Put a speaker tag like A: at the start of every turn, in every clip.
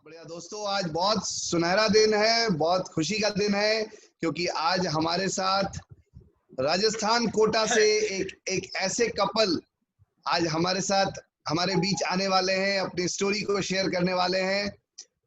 A: बढ़िया दोस्तों, आज बहुत सुनहरा दिन है, बहुत खुशी का दिन है क्योंकि आज हमारे साथ राजस्थान कोटा से एक ऐसे कपल आज हमारे साथ हमारे बीच आने वाले हैं, अपनी स्टोरी को शेयर करने वाले हैं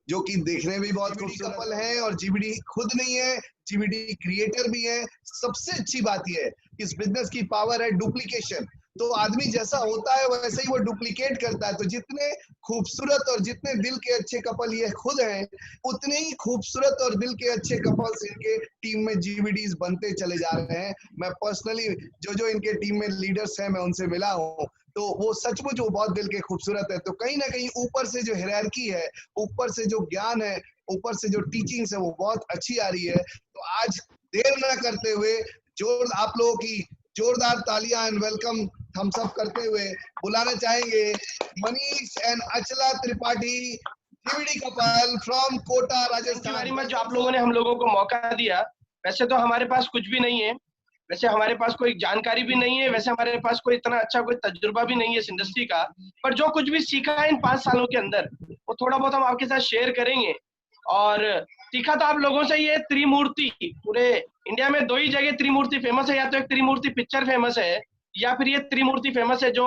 A: जो कि देखने में भी बहुत खूबसूरत कपल है और जीबीडी खुद नहीं है, जीबीडी क्रिएटर भी है। सबसे अच्छी बात यह है कि इस बिजनेस की पावर है डुप्लीकेशन। तो आदमी जैसा होता है वैसे ही वो डुप्लीकेट करता है। तो जितने खूबसूरत और जितने दिल के अच्छे कपल ये खुद हैं, उतने ही खूबसूरत और दिल के अच्छे कपल्स इनके टीम में जीबीडीज बनते चले जा रहे हैं। मैं पर्सनली जो जो इनके टीम में लीडर्स हैं मैं उनसे मिला हूँ, तो वो सचमुच वो बहुत दिल के खूबसूरत है। तो कहीं ना कहीं ऊपर से जो हायरार्की है, ऊपर से जो ज्ञान है, ऊपर से जो टीचिंग्स है वो बहुत अच्छी आ रही है। तो आज देर ना करते हुए आप लोगों की जोरदार तालियां एंड वेलकम हम सब करते हुए बुलाना चाहेंगे Manish and Achala Tripathi, GBD couple from Kota Rajasthan.
B: Very much, जो आप लोगों ने हम लोगों को मौका दिया। वैसे तो हमारे पास कुछ भी नहीं है, वैसे हमारे पास कोई जानकारी भी नहीं है, वैसे हमारे पास कोई इतना अच्छा कोई तजुर्बा भी नहीं है इस इंडस्ट्री का, पर जो कुछ भी सीखा है इन 5 सालों के अंदर वो थोड़ा बहुत हम आपके साथ शेयर करेंगे। और सीखा तो आप लोगों से ये त्रिमूर्ति, पूरे इंडिया में 2 ही जगह त्रिमूर्ति फेमस है, या तो एक त्रिमूर्ति पिक्चर फेमस है या फिर ये त्रिमूर्ति फेमस है जो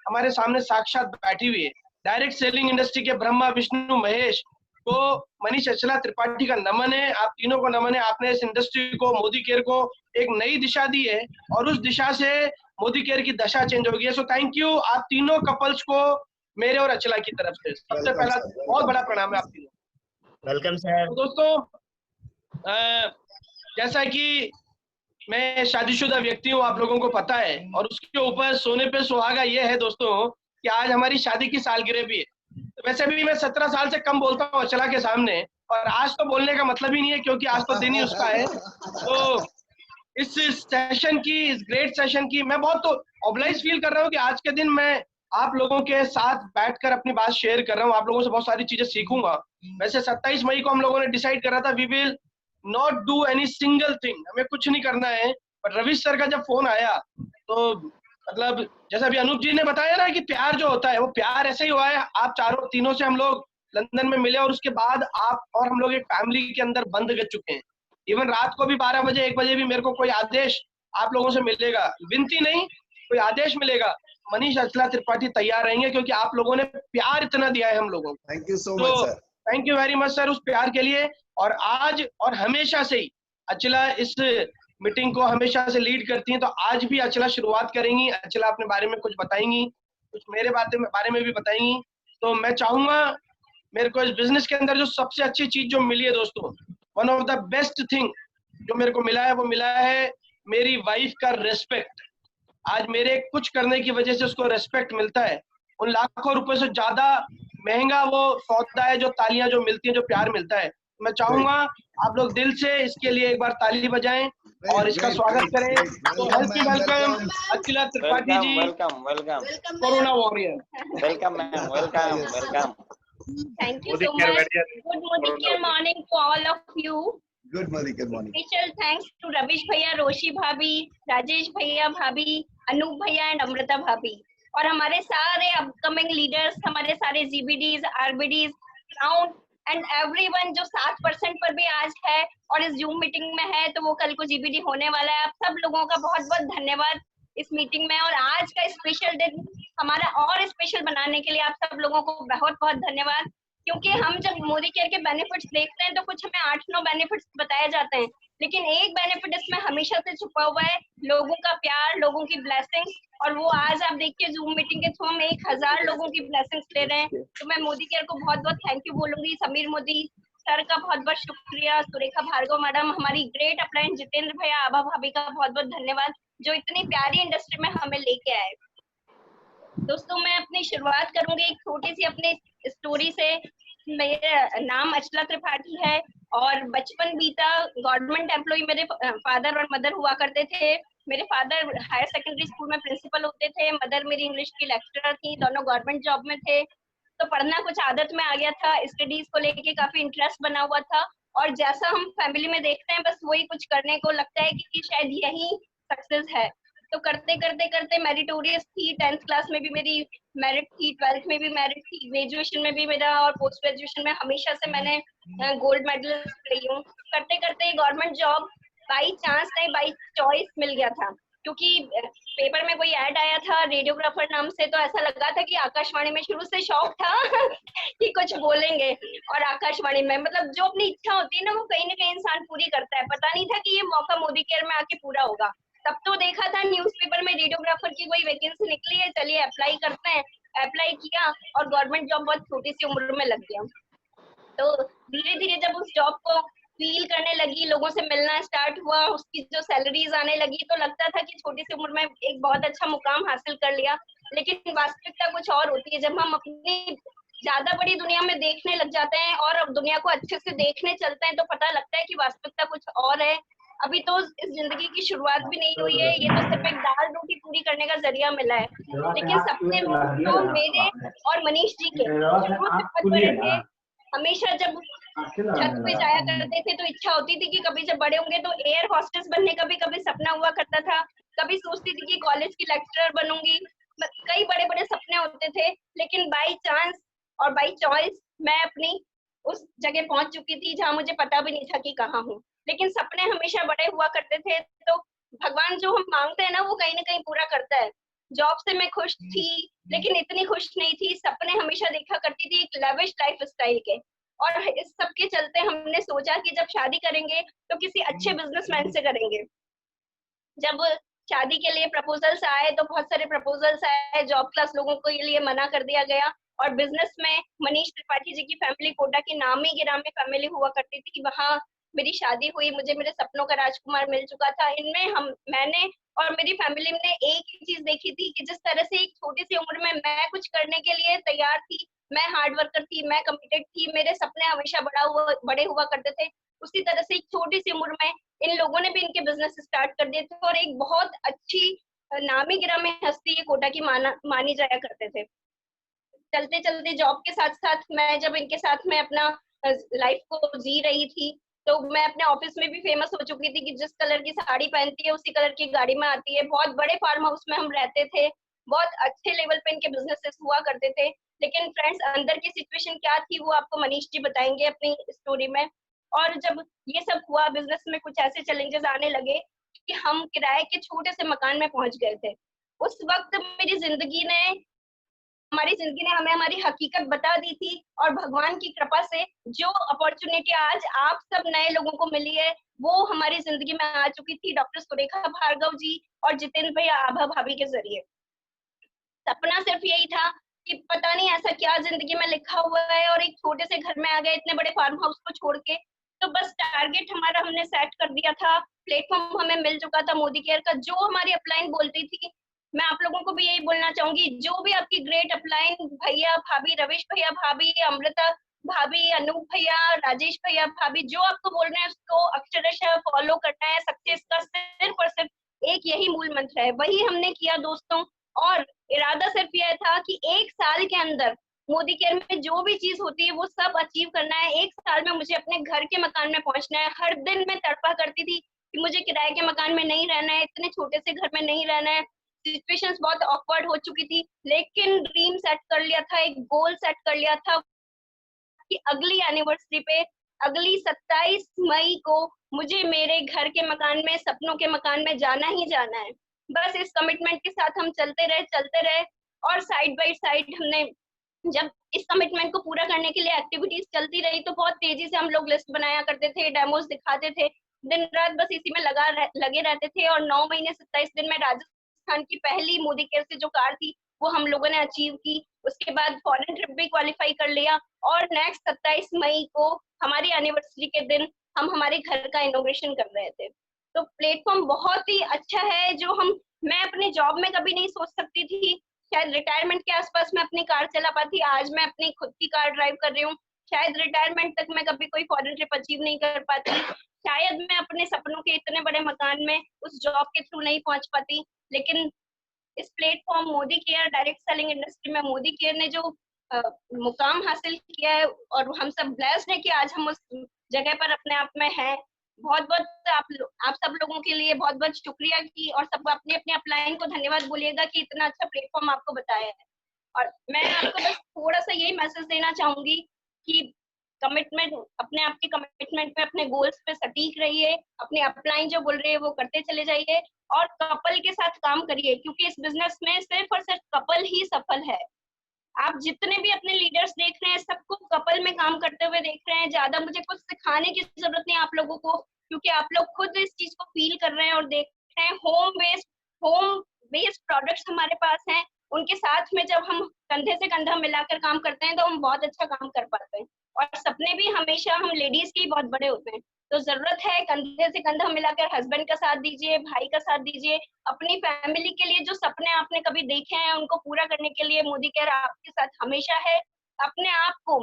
B: हमारे सामने साक्षात बैठी हुई है। डायरेक्ट सेलिंग इंडस्ट्री के ब्रह्मा विष्णु महेश को मनीष अचला त्रिपाठी का नमन है, आप तीनों को नमन है। आपने इस इंडस्ट्री को, मोदी केयर को एक नई दिशा दी है और उस दिशा से मोदी केयर की दशा चेंज हो गई है। सो थैंक यू आप तीनों कपल्स को मेरे और अचला की तरफ से सबसे पहला बहुत बड़ा प्रणाम है आप तीनों।
C: Welcome sir.
B: तो दोस्तों, जैसा कि मैं शादीशुदा व्यक्ति हूँ, आप लोगों को पता है, और उसके ऊपर सोने पे सुहागा ये है दोस्तों कि आज हमारी शादी की सालगिरह भी है। तो वैसे भी मैं 17 साल से कम बोलता हूँ अचला के सामने, और आज तो बोलने का मतलब ही नहीं है क्योंकि आज तो दिन ही उसका है। तो इस सेशन की, इस ग्रेट सेशन की मैं बहुत तो ऑब्लाइज फील कर रहा हूँ कि आज के दिन मैं आप लोगों के साथ बैठकर अपनी बात शेयर कर रहा हूँ, आप लोगों से बहुत सारी चीजें सीखूंगा। वैसे 27 मई को हम लोगों ने डिसाइड करा था we will not do any single thing, हमें कुछ नहीं करना है। पर रवि सर का जब फोन आया तो मतलब जैसा अभी अनूप जी ने बताया ना कि प्यार जो होता है वो प्यार ऐसे ही हुआ है। आप चारों तीनों से हम लोग लंदन में मिले और उसके बाद आप और हम लोग एक फैमिली के अंदर बंद कर चुके हैं। इवन रात को भी 12 बजे 1 बजे भी मेरे को कोई आदेश आप लोगों से मिलेगा, विनती नहीं, कोई आदेश मिलेगा, मनीष अचला त्रिपाठी तैयार रहेंगे क्योंकि आप लोगों ने प्यार इतना दिया है हम लोगों को।
A: Thank you so much sir.
B: Thank you very much sir उस प्यार के लिए। और आज और हमेशा से ही अचला इस मीटिंग को हमेशा से लीड करती हैं, तो आज भी अचला शुरुआत करेंगी। अचला अपने बारे में कुछ बताएंगी, कुछ मेरे बारे में भी बताएंगी। तो मैं चाहूंगा, मेरे को इस बिजनेस के अंदर जो सबसे अच्छी चीज जो मिली है दोस्तों, one of the best thing जो मेरे को मिला है वो मिला है मेरी वाइफ का रेस्पेक्ट। आज मेरे कुछ करने की वजह से उसको रेस्पेक्ट मिलता है। उन लाखों रुपए से ज्यादा महंगा वो सौदा है जो तालियां जो मिलती हैं, जो प्यार मिलता है। मैं चाहूंगा आप लोग दिल से इसके लिए एक बार ताली बजाएं और इसका स्वागत करें। तो हेल्पी welcome Achala Tripathi ji.
C: Welcome welcome
B: corona warrior.
C: Welcome ma'am, welcome welcome.
D: Thank you so much. Good morning, morning to all of you.
A: Good morning, good morning.
D: Special thanks to Ravish भैया, रोशी भाभी, राजेश भैया भाभी, अनूप भैया एंड अमृता भाभी, और हमारे सारे अपकमिंग लीडर्स, हमारे सारे जीबीडीज, आरबीडीज, क्राउन एंड एवरीवन जो 7% पर भी आज है और इस जूम मीटिंग में है, तो वो कल को जीबीडी होने वाला है। आप सब लोगों का बहुत बहुत धन्यवाद इस मीटिंग में, और आज का स्पेशल दिन हमारा और स्पेशल बनाने के लिए आप सब लोगों को बहुत बहुत धन्यवाद। क्योंकि हम जब मोदी केयर के बेनिफिट्स देखते हैं तो कुछ हमें 8-9 बेनिफिट्स बताए जाते हैं, लेकिन एक बेनिफिट इसमें हमेशा से छुपा हुआ है, लोगों का प्यार, लोगों की ब्लेसिंग्स। और वो आज आप देखिए जूम मीटिंग के थ्रू हम 1000 लोगों की ब्लेसिंग्स ले रहे हैं। तो मैं मोदी केयर को बहुत बहुत थैंक यू बोलूंगी, समीर मोदी सर का बहुत बहुत शुक्रिया, सुरेखा भार्गव मैडम, हमारी ग्रेट अपलाइन जितेंद्र भैया, आभा भाभी का बहुत बहुत धन्यवाद जो इतनी प्यारी इंडस्ट्री में हमें लेके आए। दोस्तों मैं अपनी शुरुआत करूंगी एक छोटी सी अपनी स्टोरी से। मेरा नाम अचला त्रिपाठी है और बचपन बीता गवर्नमेंट एम्प्लॉय मेरे फादर और मदर हुआ करते थे। मेरे फादर हायर सेकेंडरी स्कूल में प्रिंसिपल होते थे, मदर मेरी इंग्लिश की लेक्चरर थी, दोनों गवर्नमेंट जॉब में थे। तो पढ़ना कुछ आदत में आ गया था, स्टडीज को लेके काफी इंटरेस्ट बना हुआ था, और जैसा हम फैमिली में देखते हैं बस वही कुछ करने को लगता है कि शायद यही सक्सेस है। तो करते करते करते मेरिटोरियस थी, 10th क्लास में भी मेरी मेरिट थी, 12th में भी मेरिट थी, ग्रेजुएशन में भी मेरा, और पोस्ट ग्रेजुएशन में हमेशा से मैंने गोल्ड मेडलिस्ट रही हूँ। करते करते गवर्नमेंट जॉब बाई चांस नहीं, बाई चॉइस मिल गया था, क्योंकि पेपर में कोई ऐड आया था रेडियोग्राफर नाम से, तो ऐसा लगा था कि आकाशवाणी में, शुरू से शौक था कि कुछ बोलेंगे, और आकाशवाणी में मतलब जो अपनी इच्छा होती है ना वो कहीं ना कहीं इंसान पूरी करता है। पता नहीं था कि ये मौका मोदी केयर में आके पूरा होगा। तब तो देखा था न्यूज़पेपर में रेडियोग्राफर की कोई वैकेंसी निकली है, चलिए अप्लाई करते हैं। अप्लाई किया और गवर्नमेंट जॉब बहुत छोटी सी उम्र में लग गया। तो धीरे धीरे जब उस जॉब को फील करने लगी, लोगों से मिलना स्टार्ट हुआ, उसकी जो सैलरीज आने लगी, तो लगता था कि छोटी सी उम्र में एक बहुत अच्छा मुकाम हासिल कर लिया। लेकिन वास्तविकता कुछ और होती है। जब हम अपनी ज्यादा बड़ी दुनिया में देखने लग जाते हैं और अब दुनिया को अच्छे से देखने चलते हैं, तो पता लगता है कि वास्तविकता कुछ और है। अभी तो इस जिंदगी की शुरुआत भी नहीं हुई है, ये तो सिर्फ एक दाल रोटी पूरी करने का जरिया मिला है। लेकिन सपने जो मेरे और मनीष जी के शुरू से बहुत बड़े थे, हमेशा जब छत पे जाया करते थे तो इच्छा होती थी कि कभी जब बड़े होंगे तो एयर होस्टेस बनने का भी कभी सपना हुआ करता था। कभी सोचती थी कि कॉलेज की लेक्चरर बनूंगी। कई बड़े बड़े सपने होते थे, लेकिन बाई चांस और बाई चॉइस मैं अपनी उस जगह पहुंच चुकी थी जहां मुझे पता भी नहीं था कि कहाँ हूँ। लेकिन सपने हमेशा बड़े हुआ करते थे, तो भगवान जो हम मांगते हैं ना वो कहीं ना कहीं पूरा करता है। जॉब से मैं खुश थी, लेकिन इतनी खुश नहीं थी। सपने हमेशा देखा करती थी एक लविश लाइफ स्टाइल के, और इस सब के चलते हमने सोचा कि जब शादी करेंगे तो किसी अच्छे बिजनेसमैन से करेंगे। जब शादी के लिए प्रपोजल्स आए तो बहुत सारे प्रपोजल्स आए, जॉब क्लास लोगों को लिए मना कर दिया गया, और बिजनेस में मनीष त्रिपाठी जी की फैमिली, कोटा की नामी गिरामी फैमिली हुआ करती थी, वहां मेरी शादी हुई। मुझे मेरे सपनों का राजकुमार मिल चुका था। इनमें मैंने और मेरी फैमिली ने एक ही चीज देखी थी कि जिस तरह से एक छोटी सी उम्र में मैं कुछ करने के लिए तैयार थी, मैं हार्ड वर्कर थी, मैं कमिटेड थी, मेरे सपने हमेशा बड़े हुआ करते थे, उसी तरह से एक छोटी सी उम्र में इन लोगों ने भी इनके बिजनेस स्टार्ट कर दिए थे, और एक बहुत अच्छी नामी गिरामी हस्ती ये कोटा की मानी जाया करते थे। चलते चलते जॉब के साथ साथ मैं जब इनके साथ में अपना लाइफ को जी रही थी, तो मैं अपने ऑफिस में भी फेमस हो चुकी थी कि जिस कलर की साड़ी पहनती है उसी कलर की गाड़ी में आती है। बहुत बड़े फार्म हाउस में हम रहते थे, बहुत अच्छे लेवल पे इनके बिजनेसेस हुआ करते थे। लेकिन फ्रेंड्स, अंदर की सिचुएशन क्या थी वो आपको मनीष जी बताएंगे अपनी स्टोरी में। और जब ये सब हुआ, बिजनेस में कुछ ऐसे चैलेंजेस आने लगे कि हम किराए के छोटे से मकान में पहुंच गए थे। उस वक्त हमारी जिंदगी ने हमें हमारी हकीकत बता दी थी, और भगवान की कृपा से जो अपॉर्चुनिटी आज आप सब नए लोगों को मिली है वो हमारी जिंदगी में आ चुकी थी डॉक्टर सुरेखा भार्गव जी और जितेंद्र भैया आभा भाभी के जरिए। सपना सिर्फ यही था कि पता नहीं ऐसा क्या जिंदगी में लिखा हुआ है, और एक छोटे से घर में आ गए इतने बड़े फार्म हाउस को छोड़ के। तो बस टारगेट हमारा हमने सेट कर दिया था, प्लेटफॉर्म हमें मिल चुका था मोदी केयर का, जो हमारी अपलाइन बोलती थी। मैं आप लोगों को भी यही बोलना चाहूंगी, जो भी आपकी ग्रेट अपलाइन भैया भाभी, रविश भैया भाभी, अमृता भाभी, अनूप भैया, राजेश भैया भाभी, जो आपको बोल रहे हैं उसको अक्षरशः फॉलो करना है। सक्सेस का सिर्फ और सिर्फ एक यही मूल मंत्र है, वही हमने किया दोस्तों। और इरादा सिर्फ यह था कि 1 साल के अंदर मोदी केयर में जो भी चीज होती है वो सब अचीव करना है। 1 साल में मुझे अपने घर के मकान में पहुंचना है। हर दिन मैं तड़पा करती थी कि मुझे किराए के मकान में नहीं रहना है, इतने छोटे से घर में नहीं रहना है। सिचुएशंस बहुत ऑकवर्ड हो चुकी थी, लेकिन ड्रीम सेट कर लिया था, एक गोल सेट कर लिया था कि अगली एनिवर्सरी पे, अगली 27 मई को मुझे मेरे घर के मकान में, सपनों के मकान में जाना ही जाना है। बस इस कमिटमेंट के साथ हम चलते रहे, और साइड बाय साइड हमने जब इस कमिटमेंट को पूरा करने के लिए एक्टिविटीज चलती रही, तो बहुत तेजी से हम लोग लिस्ट बनाया करते थे, डेमोज दिखाते थे, दिन रात बस इसी में लगे रहते थे। और 9 महीने 27 दिन में राजस्थान की पहली मोदी केयर से जो कार थी वो हम लोगों ने अचीव की। उसके बाद फॉरेन ट्रिप भी क्वालिफाई कर लिया, और नेक्स्ट 27 मई को हमारी एनिवर्सरी के दिन हम हमारे घर का इनॉग्रेशन कर रहे थे। तो प्लेटफॉर्म बहुत ही अच्छा है, जो मैं अपने जॉब में कभी नहीं सोच सकती थी। शायद रिटायरमेंट के आसपास मैं अपनी कार चला पाती, आज मैं अपनी खुद की कार ड्राइव कर रही हूँ। शायद रिटायरमेंट तक मैं कभी कोई फॉरेन ट्रिप अचीव नहीं कर पाती, शायद मैं अपने सपनों के इतने बड़े मकान में उस जॉब के थ्रू नहीं पहुंच पाती। लेकिन इस platform Modi care, direct selling industry में मोदी केयर ने जो मुकाम हासिल किया है, और हम सब ब्लेस्ड है कि आज हम उस जगह पर अपने आप में हैं। बहुत बहुत आप सब लोगों के लिए बहुत बहुत शुक्रिया की, और सब अपने अपने अपलाइन को धन्यवाद बोलिएगा कि इतना अच्छा प्लेटफॉर्म आपको बताया है। और मैं आपको बस थोड़ा सा यही मैसेज देना चाहूंगी कि कमिटमेंट, अपने आप के कमिटमेंट पे, अपने गोल्स पे सटीक रहिए, अपने अपलाइन जो बोल रहे हैं वो करते चले जाइए, और कपल के साथ काम करिए, क्योंकि इस बिजनेस में सिर्फ और सिर्फ कपल ही सफल है। आप जितने भी अपने लीडर्स देख रहे हैं, सबको कपल में काम करते हुए देख रहे हैं। ज्यादा मुझे कुछ सिखाने की जरूरत नहीं आप लोगों को, क्योंकि आप लोग खुद इस चीज को फील कर रहे हैं और देख रहे हैं। होम बेस्ड प्रोडक्ट्स हमारे पास हैं, उनके साथ में जब हम कंधे से कंधा मिलाकर काम करते हैं तो हम बहुत अच्छा काम कर पाते हैं। और सपने भी हमेशा हम लेडीज के ही बहुत बड़े होते हैं, तो जरूरत है कंधे से कंधा मिलाकर हस्बैंड का साथ दीजिए, भाई का साथ दीजिए, अपनी फैमिली के लिए जो सपने आपने कभी देखे हैं उनको पूरा करने के लिए मोदी केयर आपके साथ हमेशा है। अपने आप को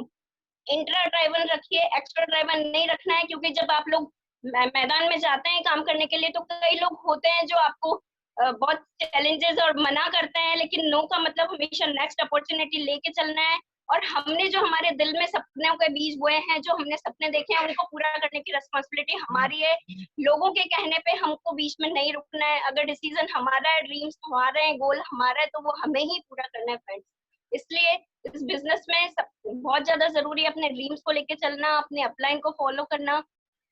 D: इंट्रा ड्राइवर रखिए, एक्स्ट्रा ड्राइवर नहीं रखना है, क्योंकि जब आप लोग मैदान में जाते हैं काम करने के लिए तो कई लोग होते हैं जो आपको बहुत चैलेंजेस और मना करते हैं, लेकिन नो का मतलब हमेशा नेक्स्ट अपॉर्चुनिटी लेके चलना है। और हमने जो हमारे दिल में सपनों के बीज बोए हैं, जो हमने सपने देखे हैं, उनको पूरा करने की रिस्पॉन्सिबिलिटी हमारी है। लोगों के कहने पे हमको बीच में नहीं रुकना है। अगर डिसीजन हमारा है, ड्रीम्स हमारे हैं, गोल हमारा है, तो वो हमें ही पूरा करना है फ्रेंड्स। इसलिए इस बिजनेस में सब बहुत ज्यादा जरूरी है अपने ड्रीम्स को लेके चलना, अपने अपलाइन को फॉलो करना।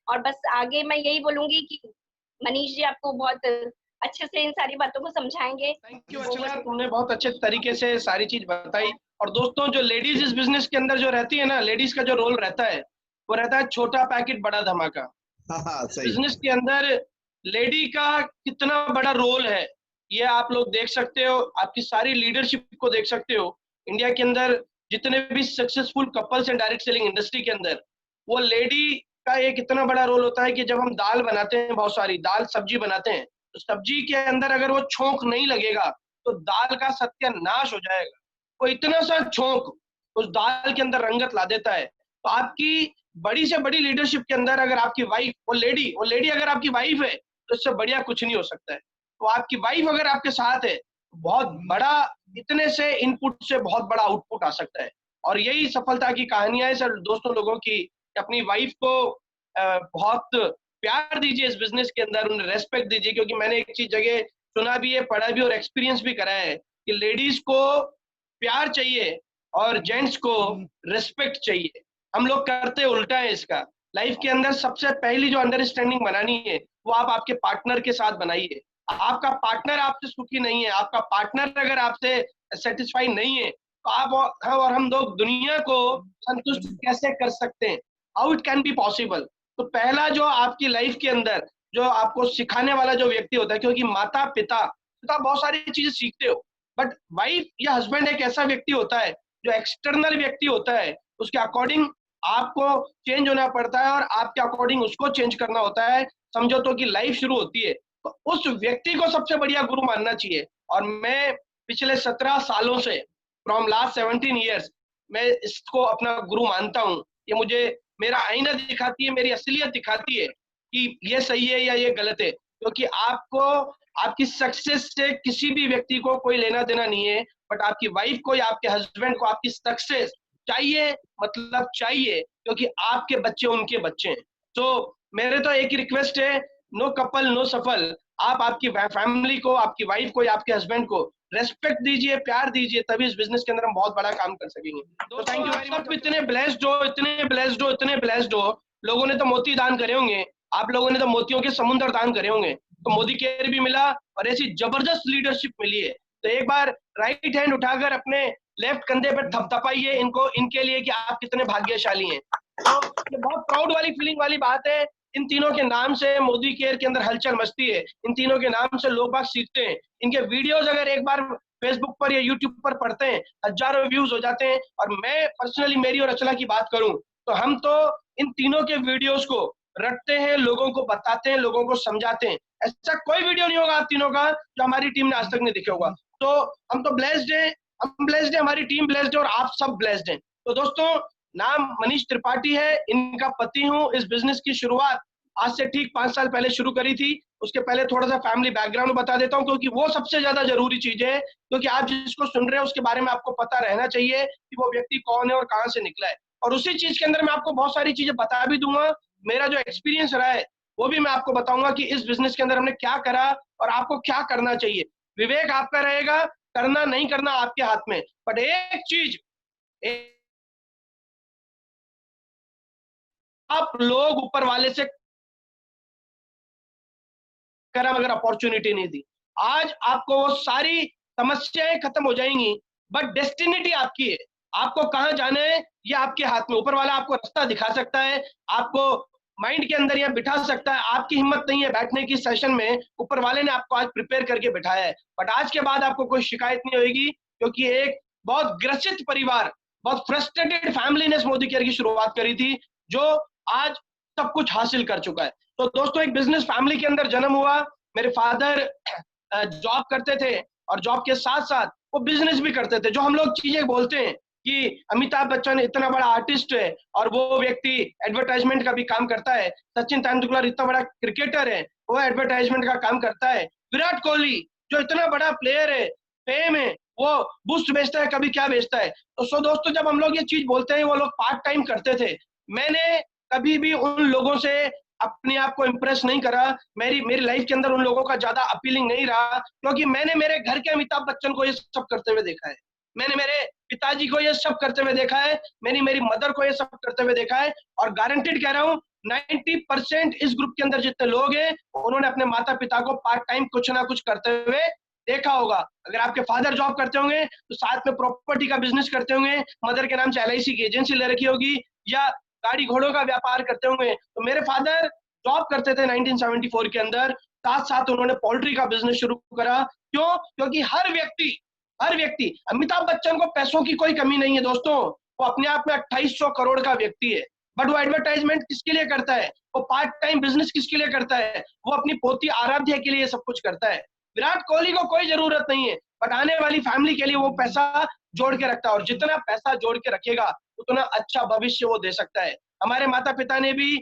D: और बस आगे मैं यही बोलूंगी कि मनीष जी आपको बहुत अच्छे से इन सारी बातों को समझाएंगे।
B: थैंक यू अर्चना, तुमने बहुत अच्छे तरीके से सारी चीज बताई। और दोस्तों, जो लेडीज इस बिजनेस के अंदर जो रहती है ना, लेडीज का जो रोल रहता है वो रहता है छोटा पैकेट बड़ा धमाका।
A: सही।
B: बिजनेस के अंदर लेडी का कितना बड़ा रोल है ये आप लोग देख सकते हो, आपकी सारी लीडरशिप को देख सकते हो। इंडिया के अंदर जितने भी सक्सेसफुल कपल्स हैं डायरेक्ट सेलिंग इंडस्ट्री के अंदर, वो लेडी का एक इतना बड़ा रोल होता है कि जब हम दाल बनाते हैं, बहुत सारी दाल सब्जी बनाते हैं, तो सब्जी के अंदर अगर वो छोंक नहीं लगेगा तो दाल का सत्यानाश हो जाएगा। वो इतना सा छोंक उस दाल के अंदर रंगत ला देता है। तो आपकी बड़ी से बड़ी लीडरशिप के अंदर अगर आपकी वाइफ, वो लेडी अगर आपकी वाइफ है तो इससे बढ़िया कुछ नहीं हो सकता है। तो आपकी वाइफ अगर आपके साथ है, बहुत बड़ा, इतने से इनपुट से बहुत बड़ा आउटपुट आ सकता है। और यही सफलता की कहानियां है सर दोस्तों लोगों की। अपनी वाइफ को बहुत प्यार दीजिए इस बिजनेस के अंदर, उन्हें रेस्पेक्ट दीजिए, क्योंकि मैंने एक चीज जगह सुना भी है, पढ़ा भी और एक्सपीरियंस भी करा है कि लेडीज को प्यार चाहिए और जेंट्स को रिस्पेक्ट चाहिए। हम लोग करते उल्टा है इसका। लाइफ के अंदर सबसे पहली जो अंडरस्टैंडिंग बनानी है वो आप आपके पार्टनर के साथ बनाइए। आपका पार्टनर आपसे सुखी नहीं है, आपका पार्टनर अगर आपसे सेटिस्फाई नहीं है, तो आप और हम लोग दुनिया को संतुष्ट कैसे कर सकते हैं? How it can be possible? तो पहला जो आपकी लाइफ के अंदर जो आपको सिखाने वाला जो व्यक्ति होता है, क्योंकि माता पिता तो आप बहुत सारी चीजें सीखते हो, बट वाइफ या हस्बैंड एक ऐसा व्यक्ति होता है जो एक्सटर्नल व्यक्ति होता है, उसके अकॉर्डिंग आपको चेंज होना पड़ता है और आपके अकॉर्डिंग उसको चेंज करना होता है। समझो तो कि लाइफ शुरू होती है, तो उस व्यक्ति को सबसे बढ़िया गुरु मानना चाहिए। और मैं पिछले 17 सालों से, फ्रॉम लास्ट 17 ईयर्स, मैं इसको अपना गुरु मानता हूँ। ये मुझे मेरा आईना दिखाती है, मेरी असलियत दिखाती है कि ये सही है या ये गलत है। क्योंकि आपको आपकी सक्सेस से किसी भी व्यक्ति को कोई लेना देना नहीं है, बट आपकी वाइफ को या आपके हस्बैंड को आपकी सक्सेस चाहिए, मतलब चाहिए, क्योंकि आपके बच्चे उनके बच्चे हैं। तो मेरे तो एक ही रिक्वेस्ट है, नो कपल नो सफल। आप आपकी फैमिली को, आपकी वाइफ को या आपके हस्बैंड को रेस्पेक्ट दीजिए, प्यार दीजिए, तभी इस बिजनेस के अंदर हम बहुत बड़ा काम कर सकेंगे। तो थैंक यू वेरी मच। इतने ब्लेस्ड हो, इतने ब्लेस्ड हो, इतने ब्लेस्ड हो। लोगों ने तो मोती दान करे होंगे, आप लोगों ने तो मोतियों के समुद्र दान करे होंगे, तो मोदी केयर भी मिला और ऐसी जबरदस्त लीडरशिप मिली है। तो एक बार राइट हैंड उठाकर अपने लेफ्ट कंधे पर थपथपाइए इनको, इनके लिए कि आप कितने भाग्यशाली हैं। तो ये बहुत प्राउड वाली फीलिंग वाली बात है। इन तीनों के नाम से मोदी केयर के अंदर हलचल मचती है, इन तीनों के नाम से लोग बाग सीखते हैं। इनके वीडियोस अगर एक बार फेसबुक पर या यूट्यूब पर पढ़ते हैं, हजारों व्यूज हो जाते हैं। और मैं पर्सनली मेरी और अचला की बात करूं तो हम तो इन तीनों के वीडियोस को रटते हैं, लोगों को बताते हैं, लोगों को समझाते हैं। ऐसा कोई वीडियो नहीं होगा आप तीनों का जो हमारी टीम ने आज तक नहीं देखा होगा। तो हम तो ब्लेस्ड हैं, हम ब्लेस्ड हैं, हमारी टीम ब्लेस्ड है और आप सब ब्लेस्ड हैं। तो दोस्तों, नाम मनीष त्रिपाठी है, इनका पति हूँ। इस बिजनेस की शुरुआत आज से ठीक 5 साल पहले शुरू करी थी। उसके पहले थोड़ा सा फैमिली बैकग्राउंड बता देता हूँ, क्योंकि वो सबसे ज्यादा जरूरी चीज है। क्योंकि आप जिसको सुन रहे हैं उसके बारे में आपको पता रहना चाहिए कि वो व्यक्ति कौन है और कहाँ से निकला है। और उसी चीज के अंदर मैं आपको बहुत सारी चीजें बता भी दूंगा। मेरा जो एक्सपीरियंस रहा है वो भी मैं आपको बताऊंगा कि इस बिजनेस के अंदर हमने क्या करा और आपको क्या करना चाहिए। विवेक आपका रहेगा, करना नहीं करना आपके हाथ में। बट एक चीज, आप लोग ऊपर वाले से कर, अगर अपॉर्चुनिटी नहीं दी, आज आपको वो सारी समस्याएं खत्म हो जाएंगी। बट डेस्टिनिटी आपकी है, आपको कहां जाना है ये आपके हाथ में। ऊपर वाला आपको रास्ता दिखा सकता है, आपको माइंड के अंदर यहाँ बिठा सकता है। आपकी हिम्मत नहीं है बैठने की सेशन में, ऊपर वाले ने आपको आज प्रिपेयर करके बिठाया है। बट आज के बाद आपको कोई शिकायत नहीं होगी, क्योंकि एक बहुत ग्रसित परिवार, बहुत फ्रस्ट्रेटेड फैमिली ने मोदी केयर की शुरुआत करी थी, जो आज सब कुछ हासिल कर चुका है। तो दोस्तों, एक बिजनेस फैमिली के अंदर जन्म हुआ। मेरे फादर जॉब करते थे और जॉब के साथ साथ वो बिजनेस भी करते थे। जो हम लोग चीजें बोलते हैं कि अमिताभ बच्चन इतना बड़ा आर्टिस्ट है और वो व्यक्ति एडवर्टाइजमेंट का भी काम करता है, सचिन तेंदुलकर इतना बड़ा क्रिकेटर है, वो एडवर्टाइजमेंट का काम करता है, विराट कोहली जो इतना बड़ा प्लेयर है, फेम है, वो बूस्ट बेचता है, कभी क्या बेचता है। तो सो दोस्तों, जब हम लोग ये चीज बोलते हैं, वो लोग पार्ट टाइम करते थे। मैंने कभी भी उन लोगों से अपने आप को इम्प्रेस नहीं करा। मेरी लाइफ के अंदर उन लोगों का ज्यादा अपीलिंग नहीं रहा, क्योंकि मैंने मेरे घर के अमिताभ बच्चन को ये सब करते हुए देखा है, मैंने मेरे पिताजी को ये सब करते हुए देखा है, मैंने मेरी मदर को ये सब करते हुए देखा है। और गारंटेड कह रहा हूँ, 90% इस ग्रुप के अंदर जितने लोग हैं, उन्होंने अपने माता पिता को पार्ट टाइम कुछ ना कुछ करते हुए देखा होगा। अगर आपके फादर जॉब करते होंगे तो साथ में प्रॉपर्टी का बिजनेस करते होंगे, मदर के नाम से LIC की एजेंसी ले रखी होगी, या गाड़ी घोड़ों का व्यापार करते होंगे। तो मेरे फादर जॉब करते थे 1974 के अंदर, साथ साथ उन्होंने पोल्ट्री का बिजनेस शुरू करा। क्यों? क्योंकि हर व्यक्ति, अमिताभ बच्चन को पैसों की कोई कमी नहीं है दोस्तों, वो अपने आप में 2800 करोड़ का व्यक्ति है। बट वो एडवर्टाइजमेंट किसके लिए करता है? वो पार्ट टाइम बिजनेस किसके लिए करता है? वो अपनी पोती आराध्या के लिए सब कुछ करता है। विराट कोहली को कोई जरूरत नहीं है, बट आने वाली फैमिली के लिए वो पैसा जोड़ के रखता है, और जितना पैसा जोड़ के रखेगा उतना अच्छा भविष्य वो दे सकता है। हमारे माता पिता ने भी